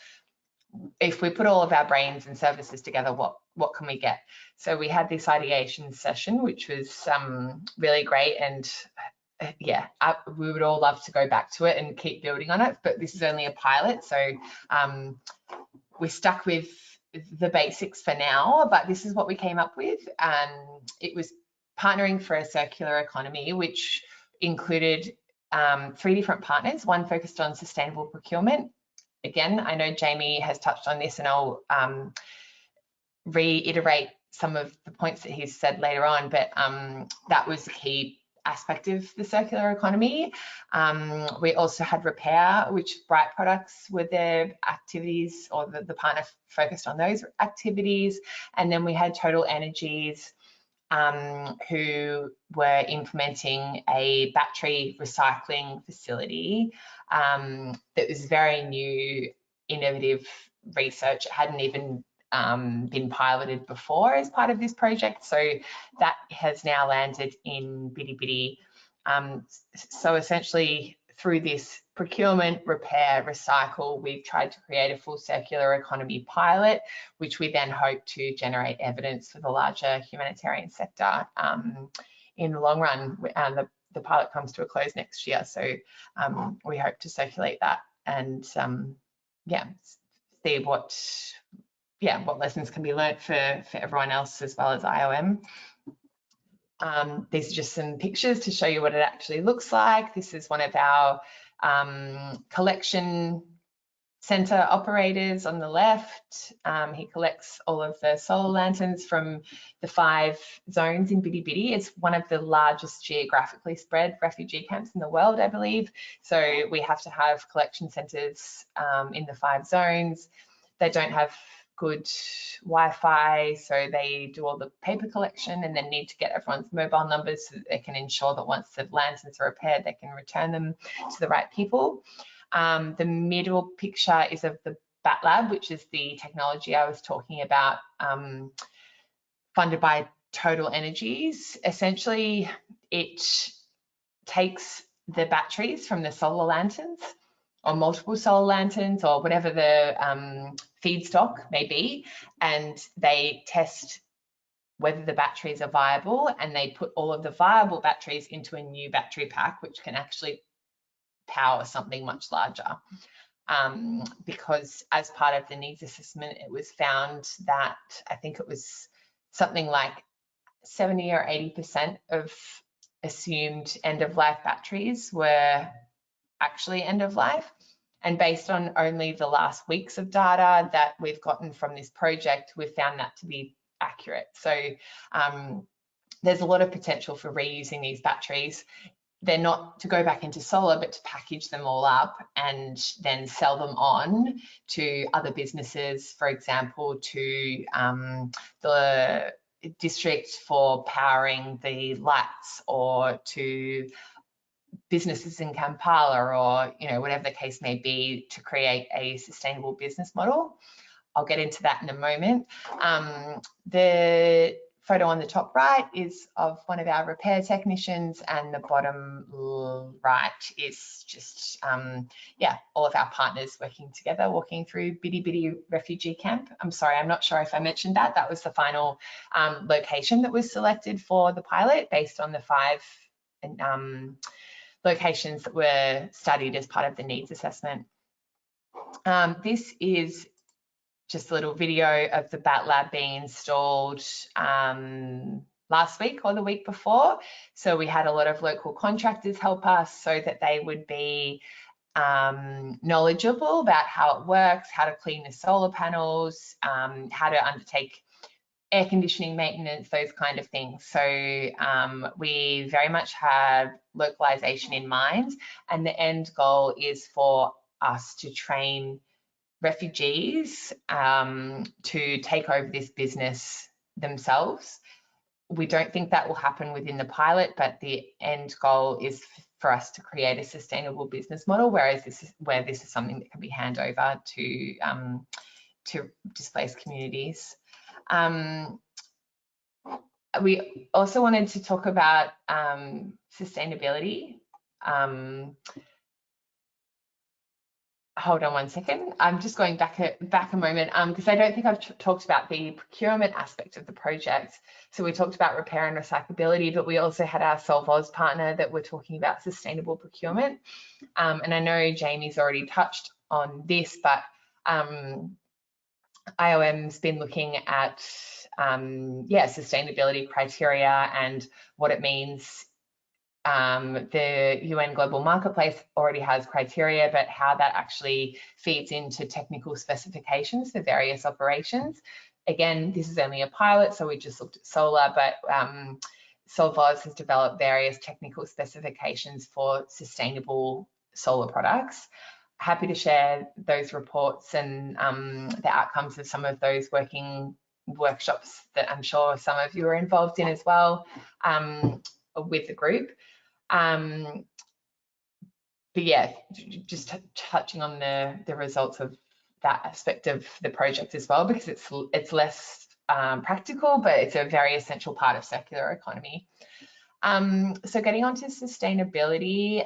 if we put all of our brains and services together, what can we get? So we had this ideation session, which was really great, and yeah, we would all love to go back to it and keep building on it, but this is only a pilot, so we're stuck with the basics for now, but this is what we came up with. It was partnering for a circular economy, which included 3 different partners, one focused on sustainable procurement. Again, I know Jamie has touched on this, and I'll reiterate some of the points that he's said later on, but that was the key aspect of the circular economy. We also had repair, which Bright Products were their activities, or the partner focused on those activities. And then we had Total Energies, who were implementing a battery recycling facility that was very new, innovative research. It hadn't even been piloted before as part of this project, so that has now landed in Bidi Bidi. So essentially, through this procurement, repair, recycle, we've tried to create a full circular economy pilot, which we then hope to generate evidence for the larger humanitarian sector in the long run. The pilot comes to a close next year, so we hope to circulate that and yeah, see what lessons can be learnt for everyone else as well as IOM. These are just some pictures to show you what it actually looks like. This is one of our collection centre operators on the left. He collects all of the solar lanterns from the 5 zones in Bidi Bidi. It's one of the largest geographically spread refugee camps in the world, I believe. So we have to have collection centres in the 5 zones. They don't have good Wi-Fi, so they do all the paper collection and then need to get everyone's mobile numbers so that they can ensure that once the lanterns are repaired, they can return them to the right people. The middle picture is of the Bat Lab, which is the technology I was talking about, funded by Total Energies. Essentially, it takes the batteries from the solar lanterns, or multiple solar lanterns, or whatever the feedstock may be, and they test whether the batteries are viable, and they put all of the viable batteries into a new battery pack, which can actually power something much larger. Because as part of the needs assessment, it was found that I think it was something like 70 or 80% of assumed end-of-life batteries were actually end of life, And based on only the last weeks of data that we've gotten from this project, we've found that to be accurate. So there's a lot of potential for reusing these batteries. They're not to go back into solar, but to package them all up and then sell them on to other businesses, for example, to the district for powering the lights, or to businesses in Kampala, or whatever the case may be, to create a sustainable business model. I'll get into that in a moment. The photo on the top right is of one of our repair technicians, and the bottom right is just all of our partners working together, walking through Bidi Bidi refugee camp. I'm sorry, I'm not sure if I mentioned that. That was the final location that was selected for the pilot based on the 5 locations that were studied as part of the needs assessment. This is just a little video of the BAT lab being installed last week or the week before. So we had a lot of local contractors help us so that they would be knowledgeable about how it works, how to clean the solar panels, how to undertake air conditioning maintenance, those kind of things. So we very much have localization in mind, and the end goal is for us to train refugees to take over this business themselves. We don't think that will happen within the pilot, but the end goal is for us to create a sustainable business model, whereas this is something that can be handed over to displaced communities. We also wanted to talk about sustainability. Hold on one second. I'm just going back a moment because I don't think I've talked about the procurement aspect of the project. So we talked about repair and recyclability, but we also had our Solvos partner that we're talking about sustainable procurement. And I know Jamie's already touched on this, but IOM's been looking at sustainability criteria and what it means. The UN Global Marketplace already has criteria, but how that actually feeds into technical specifications for various operations. Again, this is only a pilot, so we just looked at solar, but Solvos has developed various technical specifications for sustainable solar products. Happy to share those reports and the outcomes of some of those workshops that I'm sure some of you are involved in as well with the group. But yeah, just touching on the results of that aspect of the project as well, because it's less practical, but it's a very essential part of circular economy. So getting on to sustainability,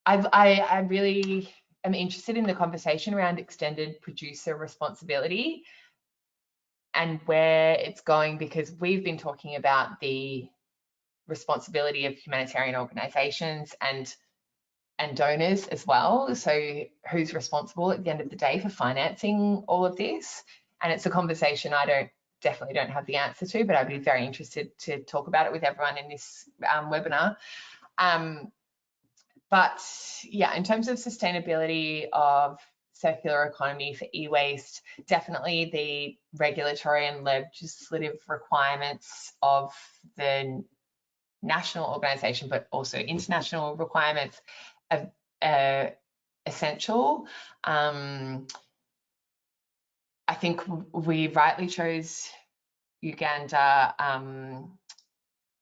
I really am interested in the conversation around extended producer responsibility and where it's going, because we've been talking about the responsibility of humanitarian organisations and donors as well. So who's responsible at the end of the day for financing all of this? And it's a conversation I definitely don't have the answer to, but I'd be very interested to talk about it with everyone in this webinar. But yeah, in terms of sustainability of circular economy for e-waste, definitely the regulatory and legislative requirements of the national organisation, but also international requirements are essential. I think we rightly chose Uganda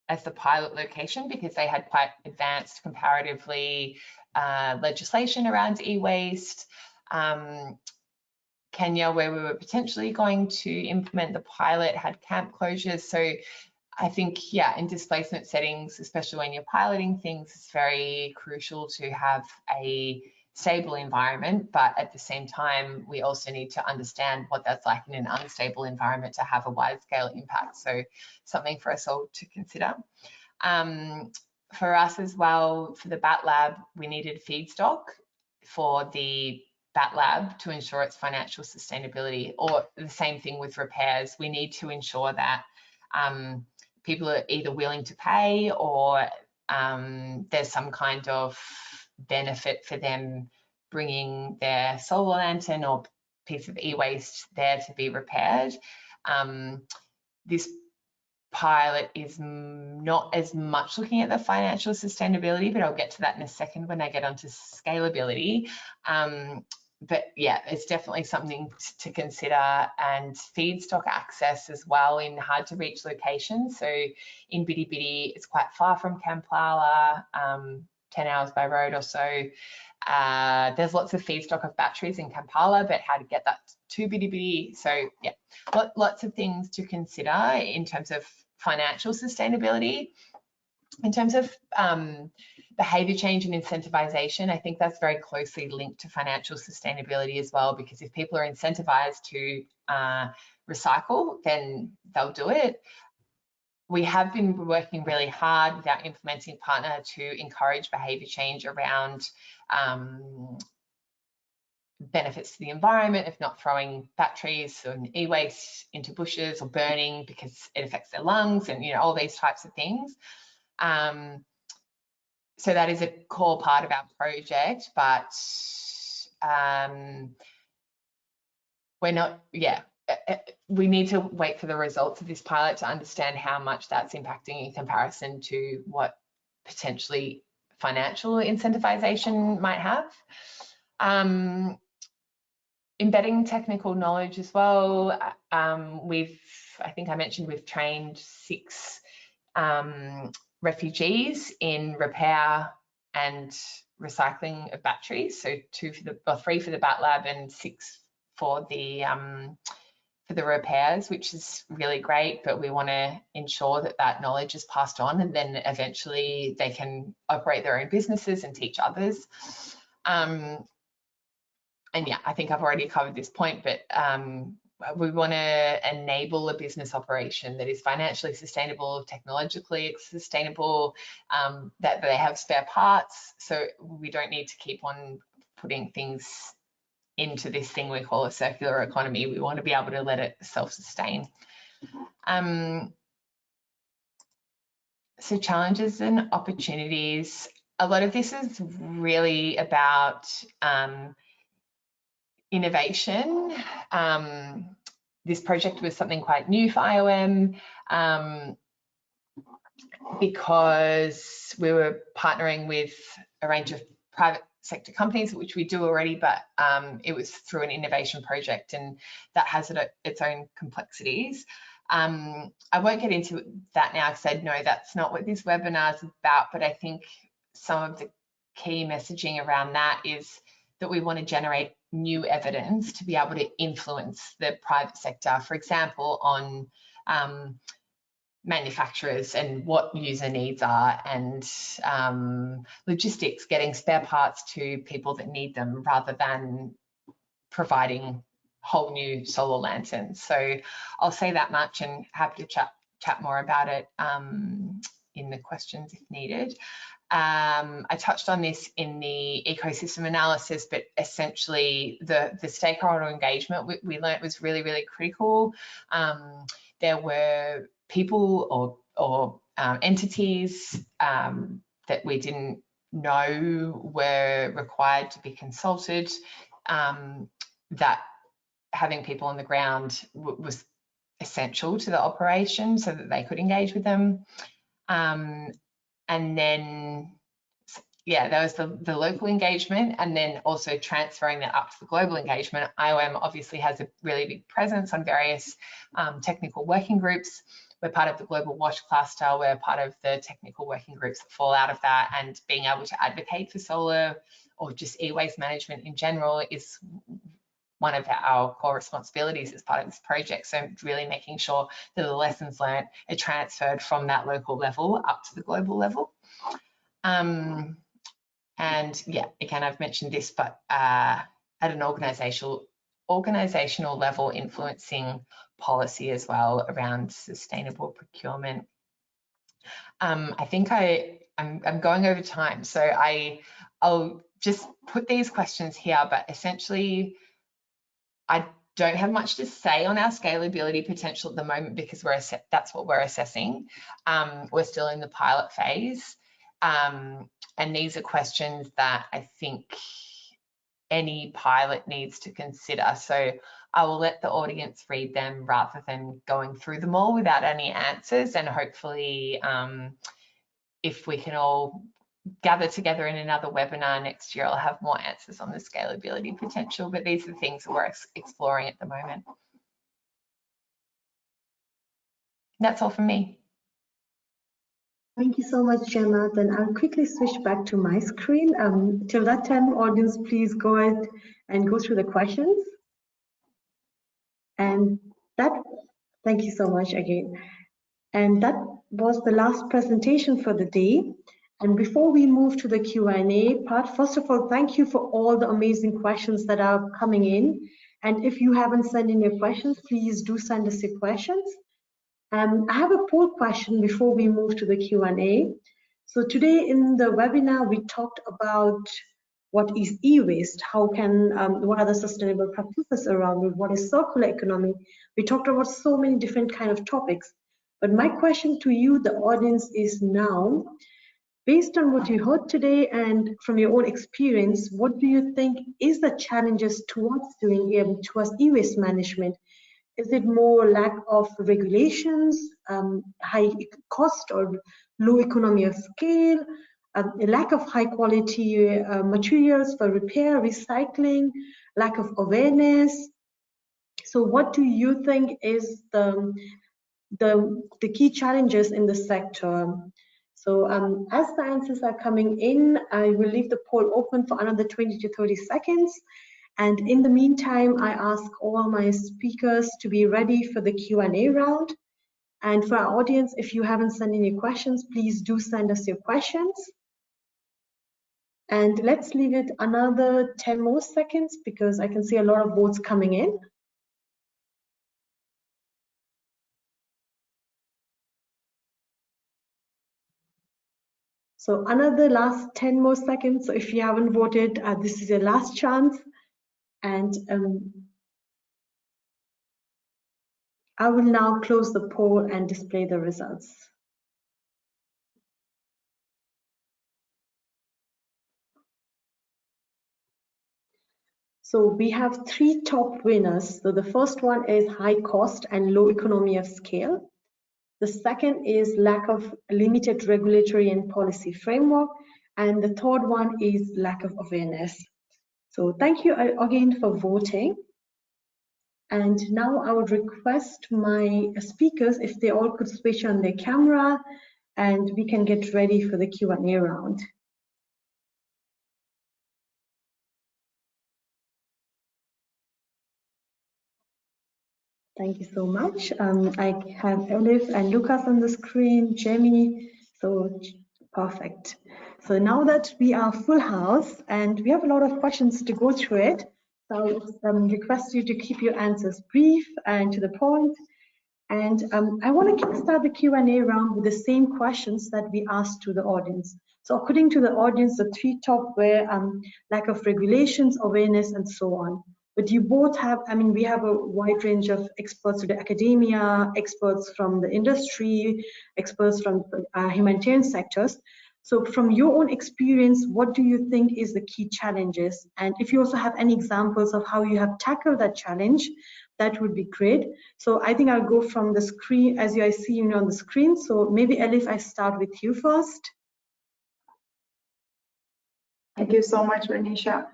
as the pilot location because they had quite advanced comparatively legislation around e-waste. Kenya, where we were potentially going to implement the pilot, had camp closures. So I think, yeah, in displacement settings, especially when you're piloting things, it's very crucial to have a stable environment, but at the same time, we also need to understand what that's like in an unstable environment to have a wide-scale impact. So something for us all to consider. For us as well, for the BAT lab, we needed feedstock for the BAT lab to ensure its financial sustainability, or the same thing with repairs. We need to ensure that people are either willing to pay or there's some kind of benefit for them bringing their solar lantern or piece of e-waste there to be repaired. This pilot is not as much looking at the financial sustainability, but I'll get to that in a second when I get onto scalability. But yeah, it's definitely something to consider, and feedstock access as well in hard to reach locations. So in Bidi Bidi, it's quite far from Kampala, 10 hours by road or so. There's lots of feedstock of batteries in Kampala, but how to get that to Bidi Bidi. So yeah, lots of things to consider in terms of financial sustainability. In terms of behaviour change and incentivisation, I think that's very closely linked to financial sustainability as well, because if people are incentivised to recycle, then they'll do it. We have been working really hard with our implementing partner to encourage behaviour change around benefits to the environment, if not throwing batteries and e-waste into bushes or burning because it affects their lungs, and all these types of things. So that is a core part of our project, but we're not, we need to wait for the results of this pilot to understand how much that's impacting in comparison to what potentially financial incentivization might have. Embedding technical knowledge as well. I think I mentioned we've trained 6 refugees in repair and recycling of batteries. So 3 for the Bat Lab and 6 for the repairs, which is really great. But we want to ensure that that knowledge is passed on, and then eventually they can operate their own businesses and teach others. And yeah, I think I've already covered this point, but we want to enable a business operation that is financially sustainable, technologically sustainable, that they have spare parts, so we don't need to keep on putting things into this thing we call a circular economy. We want to be able to let it self-sustain. So challenges and opportunities. A lot of this is really about innovation. This project was something quite new for IOM because we were partnering with a range of private sector companies, which we do already, but it was through an innovation project, and that has its own complexities. I won't get into that now because I know that's not what this webinar is about, but I think some of the key messaging around that is that we want to generate new evidence to be able to influence the private sector, for example, on manufacturers and what user needs are, and logistics, getting spare parts to people that need them rather than providing whole new solar lanterns. So I'll say that much, and happy to chat more about it in the questions if needed. I touched on this in the ecosystem analysis, but essentially the stakeholder engagement we learnt was really, really critical. There were people or entities that we didn't know were required to be consulted, that having people on the ground was essential to the operation so that they could engage with them. And then, yeah, there was the local engagement, and then also transferring that up to the global engagement. IOM obviously has a really big presence on various technical working groups. We're part of the Global WASH cluster. We're part of the technical working groups that fall out of that, and being able to advocate for solar or just e-waste management in general is one of our core responsibilities as part of this project. So really making sure that the lessons learned are transferred from that local level up to the global level. And yeah, again, I've mentioned this, but at an organizational level, influencing policy as well around sustainable procurement. I think I'm going over time, so I'll just put these questions here, but essentially I don't have much to say on our scalability potential at the moment because that's what we're assessing. We're still in the pilot phase. And these are questions that I think any pilot needs to consider. So I will let the audience read them rather than going through them all without any answers. And hopefully, if we can all gather together in another webinar next year, I'll have more answers on the scalability potential. But these are the things that we're exploring at the moment. That's all from me.
Thank you so much, Gemma. Then I'll quickly switch back to my screen. Till that time, audience, please go ahead and go through the questions. And thank you so much again. And that was the last presentation for the day. And before we move to the Q&A part, first of all, thank you for all the amazing questions that are coming in. And if you haven't sent in your questions, please do send us your questions. I have a poll question before we move to the Q&A. So today in the webinar, we talked about what is e-waste, what are the sustainable practices around it, what is circular economy. We talked about so many different kind of topics. But my question to you, the audience, is now, based on what you heard today and from your own experience, what do you think is the challenges towards e-waste management? Is it more lack of regulations, high cost or low economy of scale, a lack of high quality materials for repair, recycling, lack of awareness? So what do you think is the key challenges in the sector? So as the answers are coming in, I will leave the poll open for another 20 to 30 seconds. And in the meantime, I ask all my speakers to be ready for the Q&A round. And for our audience, if you haven't sent in your questions, please do send us your questions. And let's leave it another 10 more seconds because I can see a lot of votes coming in. So another last 10 more seconds. So if you haven't voted, this is your last chance. And I will now close the poll and display the results. So we have 3 top winners. So the first one is high cost and low economy of scale. The second is lack of limited regulatory and policy framework. And the third one is lack of awareness. So thank you again for voting. And now I would request my speakers if they all could switch on their camera and we can get ready for the Q&A round. Thank you so much. I have Elif and Lucas on the screen, Jamie, so perfect. So now that we are full house and we have a lot of questions to go through it, so I'll request you to keep your answers brief and to the point. And I want to kickstart the Q&A round with the same questions that we asked to the audience. So according to the audience, the 3 top were lack of regulations, awareness, and so on. But you both have, we have a wide range of experts to the academia, experts from the industry, experts from humanitarian sectors. So from your own experience, what do you think is the key challenges? And if you also have any examples of how you have tackled that challenge, that would be great. So I think I'll go from the screen, as I see you on the screen. So maybe Elif, I start with you first.
Thank you so much, Renisha.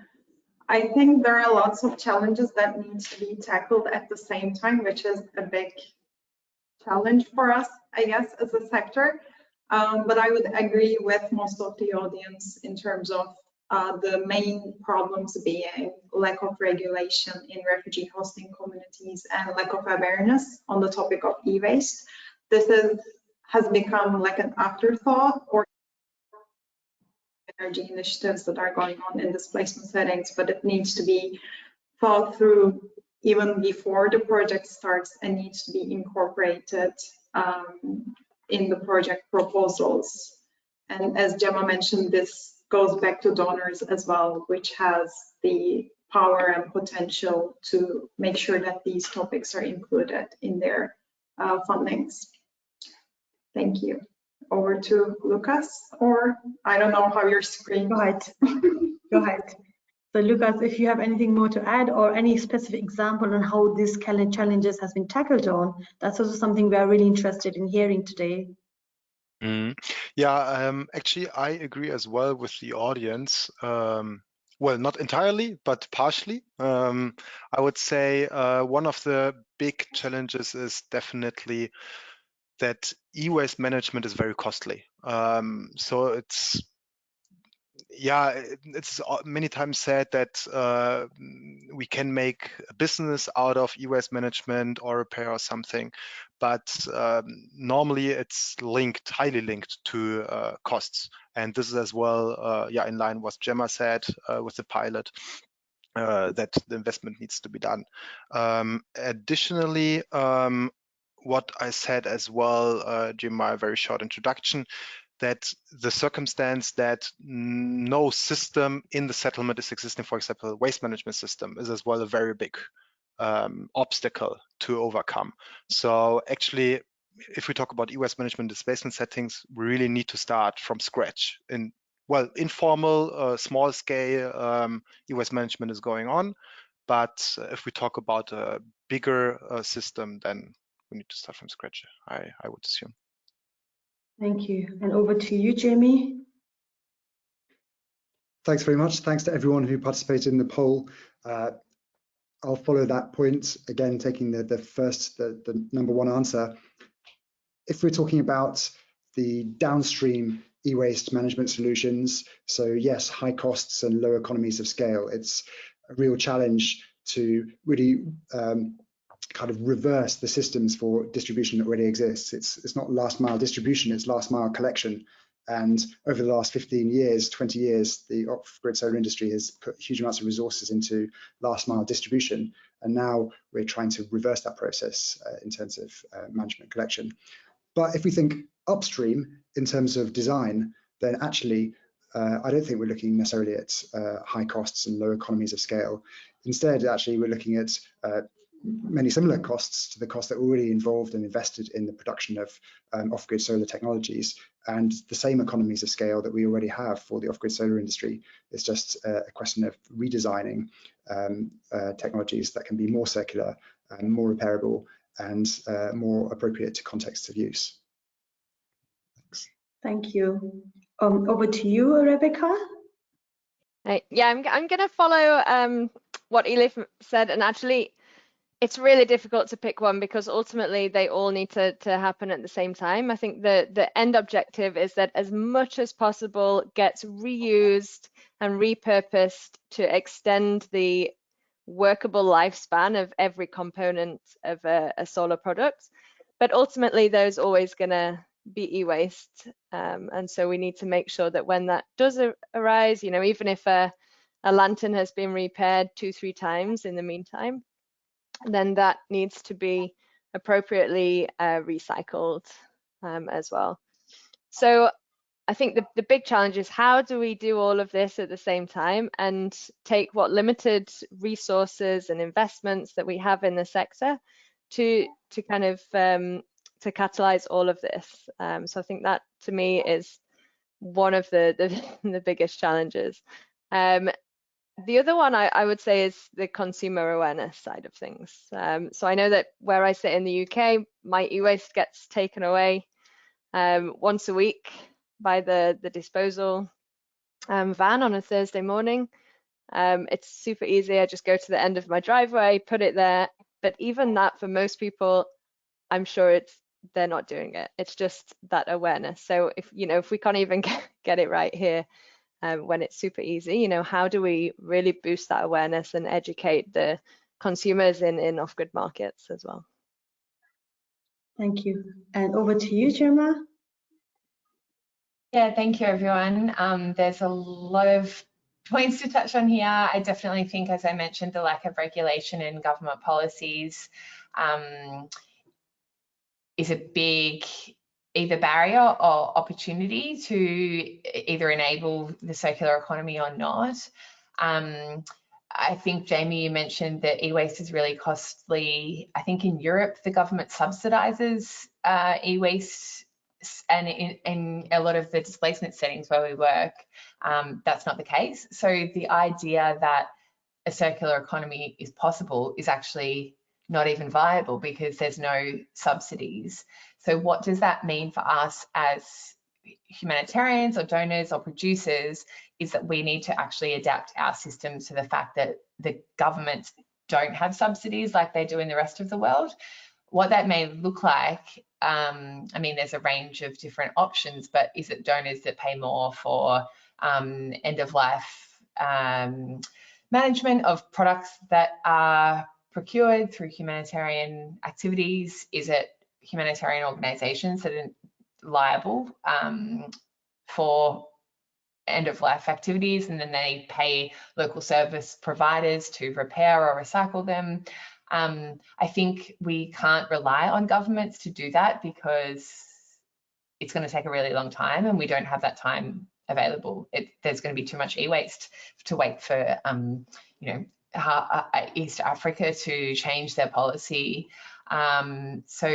I think there are lots of challenges that need to be tackled at the same time, which is a big challenge for us, I guess, as a sector. But I would agree with most of the audience in terms of the main problems being lack of regulation in refugee hosting communities and lack of awareness on the topic of e-waste. This has become like an afterthought or energy initiatives that are going on in displacement settings, but it needs to be thought through even before the project starts and needs to be incorporated in the project proposals. And as Gemma mentioned, this goes back to donors as well, which has the power and potential to make sure that these topics are included in their fundings. Thank you. over to Lucas, or I don't know how your screen.
Go ahead. Go ahead. So Lucas, if you have anything more to add or any specific example on how this challenges has been tackled on, that's also something we are really interested in hearing today.
Yeah, actually, I agree as well with the audience. Well, not entirely, but partially. I would say one of the big challenges is definitely that e-waste management is very costly. So it's many times said that we can make a business out of e-waste management or repair or something, but normally it's highly linked to costs. And this is as well, in line with what Gemma said with the pilot. That the investment needs to be done. Additionally, what I said as well during my very short introduction, that the circumstance that no system in the settlement is existing, for example, a waste management system, is as well a very big obstacle to overcome. So actually, if we talk about e-waste management displacement settings, we really need to start from scratch. Informal, small scale e-waste management is going on, but if we talk about a bigger system, then we need to start from scratch, I would assume.
Thank you. And over to you, Jamie.
Thanks very much. Thanks to everyone who participated in the poll. I'll follow that point, again, taking the number one answer. If we're talking about the downstream e-waste management solutions, so yes, high costs and low economies of scale, it's a real challenge to really kind of reverse the systems for distribution that already exists. It's not last mile distribution, it's last mile collection. And over the last 15 years, 20 years, the off-grid solar industry has put huge amounts of resources into last mile distribution. And now we're trying to reverse that process in terms of management collection. But if we think upstream in terms of design, then actually, I don't think we're looking necessarily at high costs and low economies of scale. Instead, actually, we're looking at many similar costs to the costs that are already involved and invested in the production of off-grid solar technologies, and the same economies of scale that we already have for the off-grid solar industry. It's just a question of redesigning technologies that can be more circular and more repairable and more appropriate to contexts of use. Thanks.
Thank you. Over to you, Rebecca.
Yeah, I'm going to follow what Elif said, and actually, it's really difficult to pick one because ultimately they all need to happen at the same time. I think the end objective is that as much as possible gets reused and repurposed to extend the workable lifespan of every component of a solar product. But ultimately, there's always going to be e-waste. And so we need to make sure that when that does arise, even if a lantern has been repaired 2-3 times in the meantime, then that needs to be appropriately recycled as well. So I think the big challenge is how do we do all of this at the same time and take what limited resources and investments that we have in the sector to kind of to catalyze all of this. So I think that to me is one of the biggest challenges. The other one I would say is the consumer awareness side of things. So I know that where I sit in the UK, my e-waste gets taken away once a week by the disposal van on a Thursday morning. It's super easy. I just go to the end of my driveway, put it there. But even that, for most people, I'm sure they're not doing it. It's just that awareness. So if we can't even get it right here, when it's super easy, how do we really boost that awareness and educate the consumers in off-grid markets as well?
Thank you. And over to you, Gemma.
Yeah, thank you, everyone. There's a lot of points to touch on here. I definitely think, as I mentioned, the lack of regulation in government policies is a big either barrier or opportunity to either enable the circular economy or not. I think, Jamie, you mentioned that e-waste is really costly. I think in Europe, the government subsidises e-waste and in a lot of the displacement settings where we work, that's not the case. So the idea that a circular economy is possible is actually not even viable because there's no subsidies. So what does that mean for us as humanitarians or donors or producers is that we need to actually adapt our systems to the fact that the governments don't have subsidies like they do in the rest of the world. What that may look like, I mean, there's a range of different options, but is it donors that pay more for end-of-life management of products that are procured through humanitarian activities? Is it humanitarian organisations that are liable for end-of-life activities, and then they pay local service providers to repair or recycle them? I think we can't rely on governments to do that because it's going to take a really long time and we don't have that time available. There's going to be too much e-waste to wait for East Africa to change their policy. So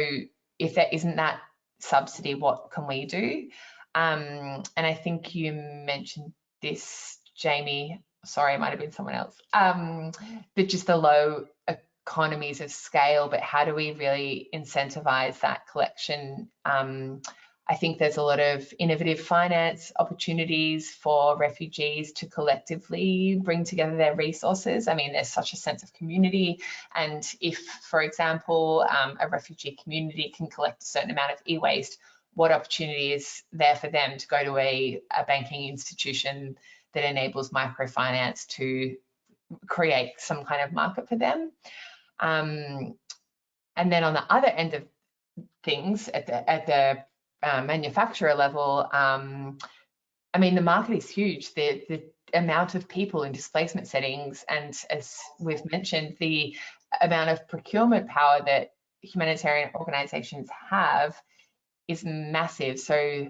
if there isn't that subsidy, what can we do? And I think you mentioned this, Jamie, sorry, it might have been someone else, but just the low economies of scale, but how do we really incentivize that collection? I think there's a lot of innovative finance opportunities for refugees to collectively bring together their resources. I mean, there's such a sense of community. And if, for example, a refugee community can collect a certain amount of e-waste, what opportunity is there for them to go to a banking institution that enables microfinance to create some kind of market for them? And then on the other end of things, at the manufacturer level, I mean, the market is huge. The amount of people in displacement settings, and as we've mentioned, the amount of procurement power that humanitarian organisations have is massive. So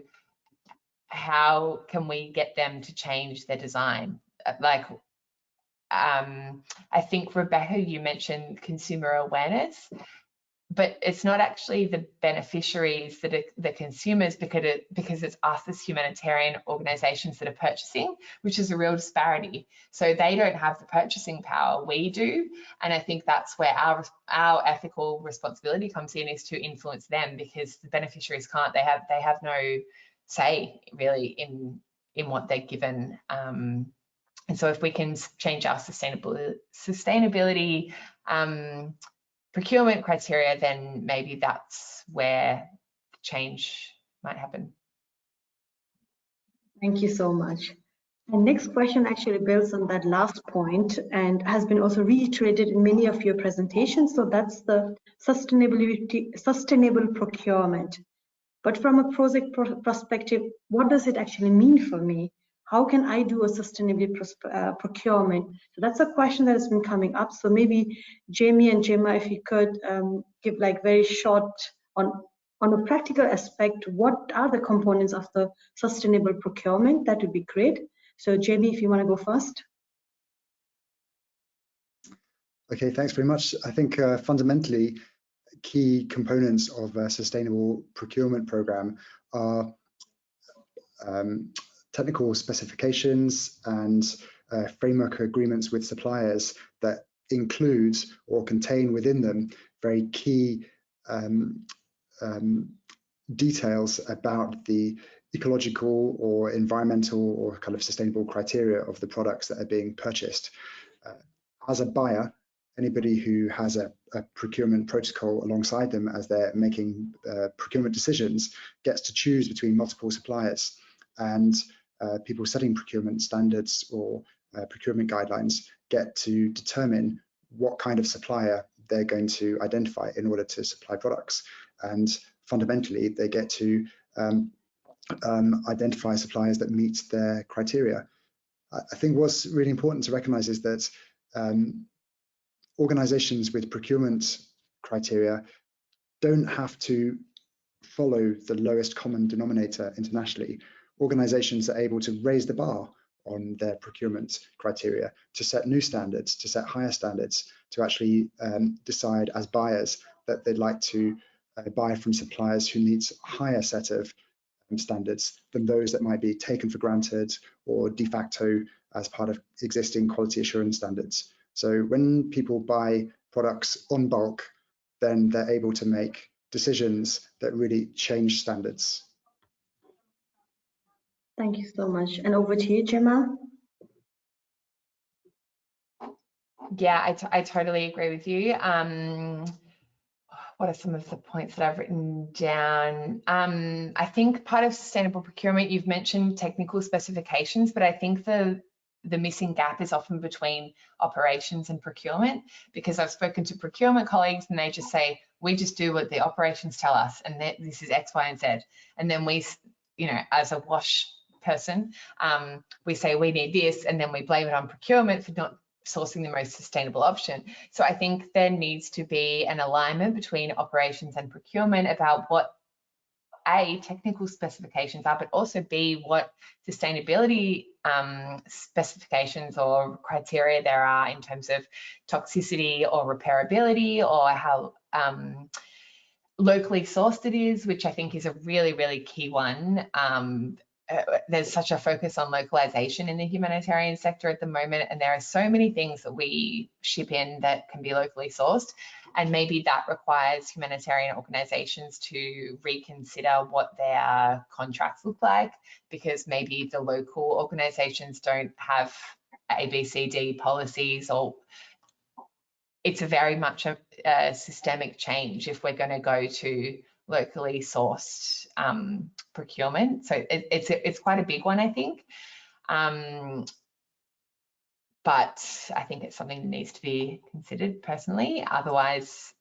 how can we get them to change their design? Like, I think, Rebecca, you mentioned consumer awareness, but it's not actually the beneficiaries that are the consumers, because it's us as humanitarian organisations that are purchasing, which is a real disparity. So they don't have the purchasing power, we do, and I think that's where our ethical responsibility comes in, is to influence them, because the beneficiaries can't. They have no say really in what they're given. And so if we can change our sustainability procurement criteria, then maybe that's where change might happen.
Thank you so much. The next question actually builds on that last point and has been also reiterated in many of your presentations. So that's the sustainable procurement. But from a project perspective, what does it actually mean for me? How can I do a sustainable procurement? So that's a question that has been coming up. So maybe Jamie and Gemma, if you could give like very short on a practical aspect, what are the components of the sustainable procurement? That would be great. So Jamie, if you want to go first.
Okay, thanks very much. I think fundamentally, key components of a sustainable procurement program are technical specifications and framework agreements with suppliers that include or contain within them very key details about the ecological or environmental or kind of sustainable criteria of the products that are being purchased. As a buyer, anybody who has a procurement protocol alongside them as they're making procurement decisions gets to choose between multiple suppliers, and people setting procurement standards or procurement guidelines get to determine what kind of supplier they're going to identify in order to supply products. And fundamentally, they get to identify suppliers that meet their criteria. I think what's really important to recognize is that organizations with procurement criteria don't have to follow the lowest common denominator internationally. Organizations are able to raise the bar on their procurement criteria, to set new standards, to set higher standards, to actually decide as buyers that they'd like to buy from suppliers who meet a higher set of standards than those that might be taken for granted or de facto as part of existing quality assurance standards. So when people buy products on bulk, then they're able to make decisions that really change standards.
Thank you so much. And over to you, Gemma.
Yeah, I totally agree with you. What are some of the points that I've written down? I think part of sustainable procurement, you've mentioned technical specifications, but I think the missing gap is often between operations and procurement, because I've spoken to procurement colleagues and they just say, we just do what the operations tell us, and this is X, Y, and Z. And then we, you know, as a WASH person, we say we need this, and then we blame it on procurement for not sourcing the most sustainable option. So I think there needs to be an alignment between operations and procurement about what A, technical specifications are, but also B, what sustainability specifications or criteria there are in terms of toxicity or repairability, or how locally sourced it is, which I think is a really, really key one. There's such a focus on localization in the humanitarian sector at the moment, and there are so many things that we ship in that can be locally sourced, and maybe that requires humanitarian organizations to reconsider what their contracts look like, because maybe the local organizations don't have ABCD policies, or it's a very much a systemic change if we're going to go to locally sourced procurement. So it's quite a big one, I think. But I think it's something that needs to be considered personally. Otherwise,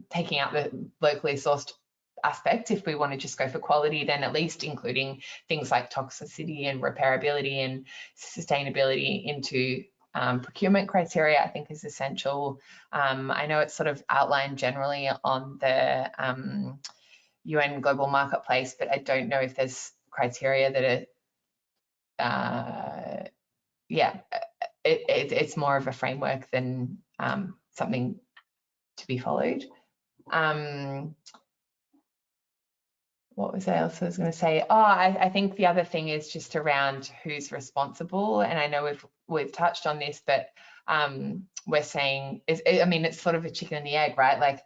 taking out the locally sourced aspect, if we want to just go for quality, then at least including things like toxicity and repairability and sustainability into procurement criteria, I think is essential. I know it's sort of outlined generally on the UN Global Marketplace, but I don't know if there's criteria that are, it's more of a framework than something to be followed. What was I also going to say? Oh, I think the other thing is just around who's responsible, and I know we've touched on this, but we're saying, I mean, it's sort of a chicken and the egg, right? Like,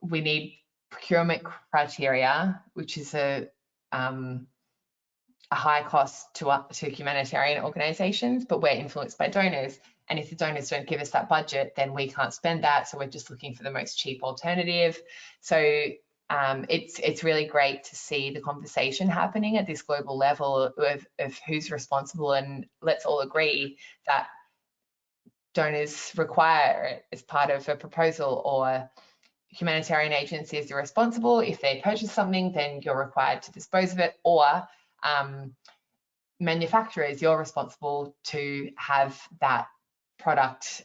we need procurement criteria, which is a high cost to humanitarian organizations, but we're influenced by donors. And if the donors don't give us that budget, then we can't spend that. So we're just looking for the most cheap alternative. So it's really great to see the conversation happening at this global level of who's responsible, and let's all agree that donors require it as part of a proposal, or humanitarian agencies are responsible. If they purchase something, then you're required to dispose of it, or manufacturers, you're responsible to have that product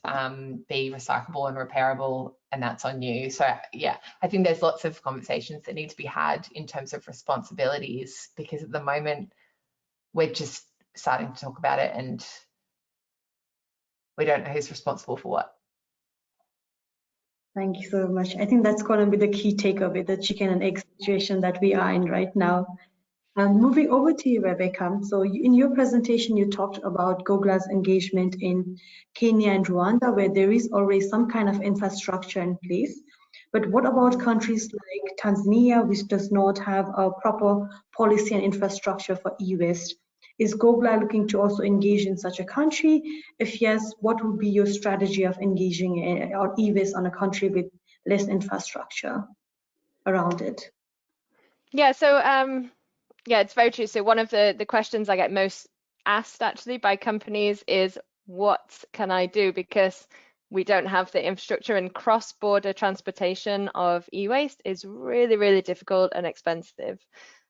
be recyclable and repairable, and that's on you. So yeah, I think there's lots of conversations that need to be had in terms of responsibilities, because at the moment we're just starting to talk about it and we don't know who's responsible for what.
Thank you so much. I think that's going to be the key takeaway, the chicken and egg situation that we are in right now. Moving over to you, Rebecca. So in your presentation, you talked about GOGLA's engagement in Kenya and Rwanda, where there is already some kind of infrastructure in place. But what about countries like Tanzania, which does not have a proper policy and infrastructure for e-waste? Is GOGLA looking to also engage in such a country? If yes, what would be your strategy of engaging on e-waste on a country with less infrastructure around it?
Yeah, so yeah, it's very true. So one of the questions I get most asked actually by companies is, what can I do? Because we don't have the infrastructure, and cross-border transportation of e-waste is really, really difficult and expensive,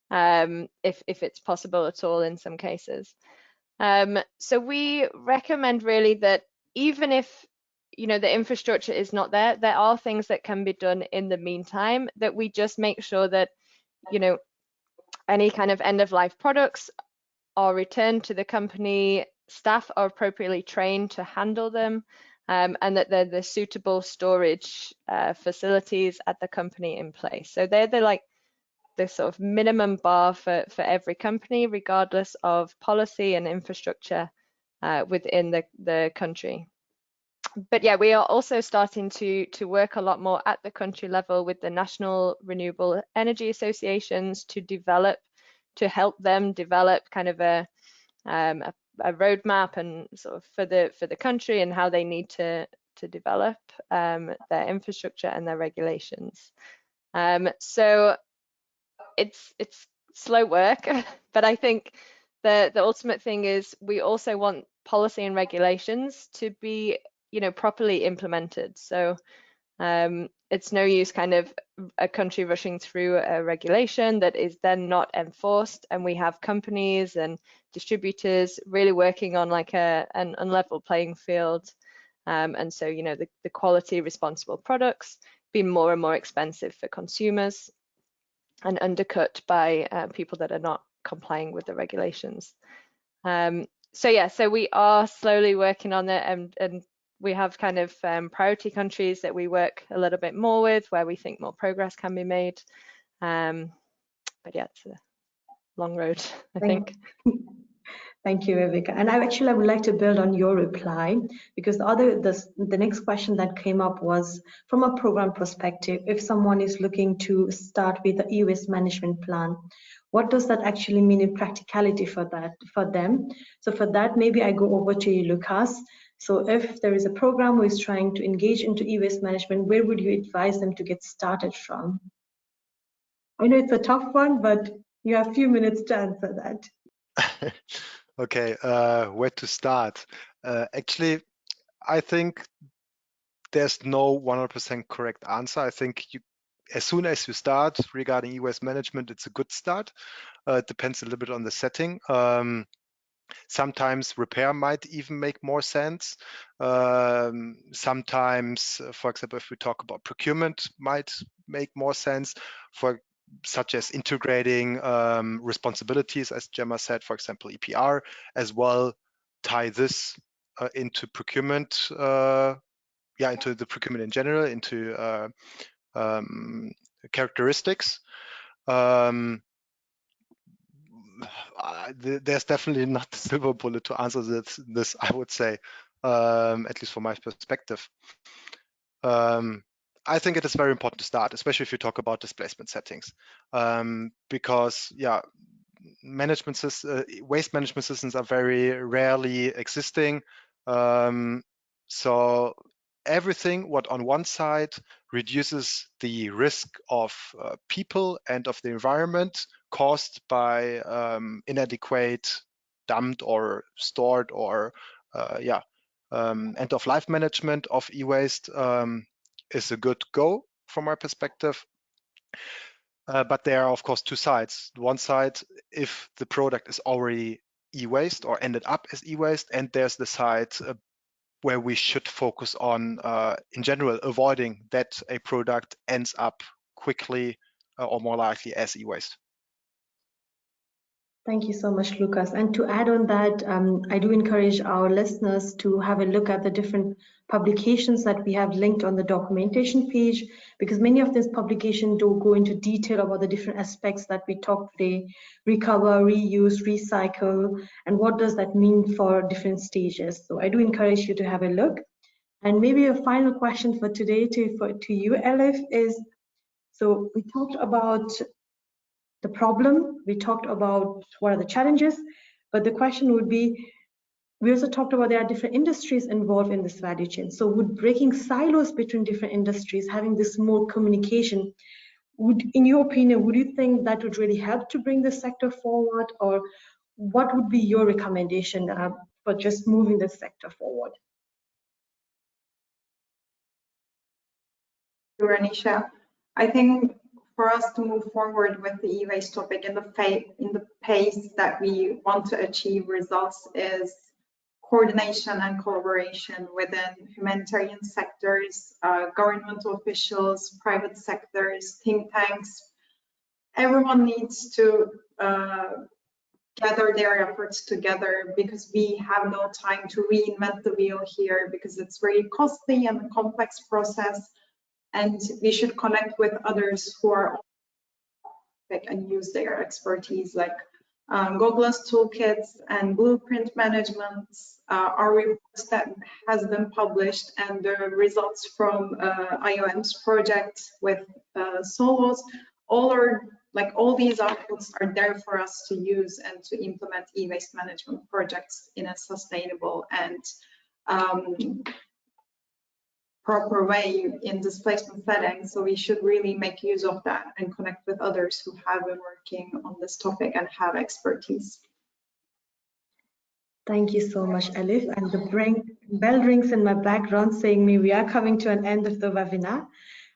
if it's possible at all in some cases. So we recommend really that even if the infrastructure is not there, there are things that can be done in the meantime, that we just make sure that any kind of end-of-life products are returned to the company, staff are appropriately trained to handle them, and that there are the suitable storage facilities at the company in place. So they're the the sort of minimum bar for every company, regardless of policy and infrastructure within the country. But yeah, we are also starting to work a lot more at the country level with the national renewable energy associations to help them develop kind of a roadmap and sort of for the country and how they need to develop their infrastructure and their regulations. So it's slow work, but I think the ultimate thing is we also want policy and regulations to be, you know, properly implemented. So it's no use kind of a country rushing through a regulation that is then not enforced, and we have companies and distributors really working on like an unlevel playing field, and so, you know, the quality responsible products be more and more expensive for consumers and undercut by people that are not complying with the regulations. So yeah, so we are slowly working on it, and we have kind of priority countries that we work a little bit more with, where we think more progress can be made. But yeah, it's a long road, I think.
Thank you, Evika. And I would like to build on your reply, because the next question that came up was, from a program perspective, if someone is looking to start with the e-waste management plan, what does that actually mean in practicality for them? So for that, maybe I go over to you, Lucas. So if there is a program who is trying to engage into e-waste management, where would you advise them to get started from? I know it's a tough one, but you have a few minutes to answer that.
Okay, where to start? Actually, I think there's no 100% correct answer. I think as soon as you start regarding e-waste management, it's a good start. It depends a little bit on the setting. Sometimes repair might even make more sense. Sometimes, for example, if we talk about procurement, might make more sense, such as integrating responsibilities, as Gemma said, for example, EPR, as well, tie this into procurement, into the procurement in general, into characteristics. There's definitely not a silver bullet to answer this, I would say, at least from my perspective. I think it is very important to start, especially if you talk about displacement settings, because waste management systems are very rarely existing. So everything what on one side reduces the risk of people and of the environment caused by inadequate dumped or stored or end of life management of e-waste is a good go from my perspective. But there are of course two sides. One side, if the product is already e-waste or ended up as e-waste, and there's the side where we should focus on, in general, avoiding that a product ends up quickly or more likely as e-waste.
Thank you so much, Lucas. And to add on that, I do encourage our listeners to have a look at the different publications that we have linked on the documentation page, because many of these publications do go into detail about the different aspects that we talked today: recover, reuse, recycle, and what does that mean for different stages. So I do encourage you to have a look. And maybe a final question for today to you, Elif, is, so we talked about the problem, we talked about what are the challenges, but the question would be, we also talked about there are different industries involved in this value chain. So would breaking silos between different industries, having this more communication, in your opinion, would you think that would really help to bring the sector forward, or what would be your recommendation for just moving the sector forward?
Ranisha, I think for us to move forward with the e-waste topic in the pace that we want to achieve results is coordination and collaboration within humanitarian sectors, governmental officials, private sectors, think tanks. Everyone needs to gather their efforts together, because we have no time to reinvent the wheel here, because it's very costly and a complex process. And we should connect with others who are topic and use their expertise, like Google's toolkits and blueprint management, our reports that has been published, and the results from IOM's project with solos. All these outputs are there for us to use and to implement e-waste management projects in a sustainable and proper way in displacement settings. So we should really make use of that and connect with others who have been working on this topic and have expertise.
Thank you so much, Elif. And the bell rings in my background saying me we are coming to an end of the webinar.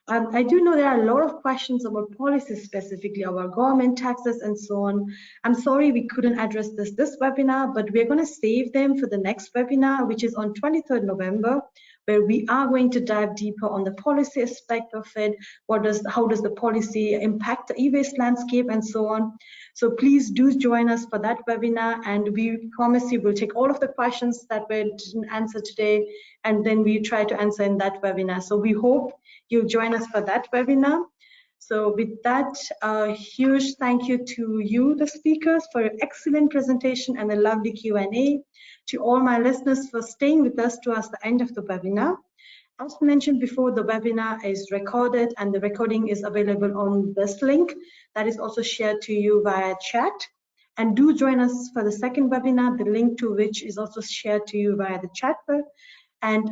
I do know there are a lot of questions about policies, specifically about government taxes and so on. I'm sorry we couldn't address this webinar, but we're going to save them for the next webinar, which is on 23rd November, where we are going to dive deeper on the policy aspect of it. How does the policy impact the e-waste landscape and so on. So please do join us for that webinar, and we promise you we'll take all of the questions that we didn't answer today, and then we try to answer in that webinar. So we hope you'll join us for that webinar. So with that, a huge thank you to you, the speakers, for your excellent presentation and a lovely Q&A. To all my listeners for staying with us towards the end of the webinar. As mentioned before, the webinar is recorded and the recording is available on this link that is also shared to you via chat. And do join us for the second webinar, the link to which is also shared to you via the chat. And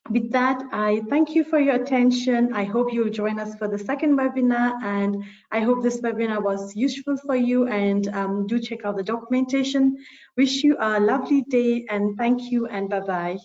with that, I thank you for your attention. I hope you'll join us for the second webinar, and I hope this webinar was useful for you, and do check out the documentation. Wish you a lovely day, and thank you, and bye-bye.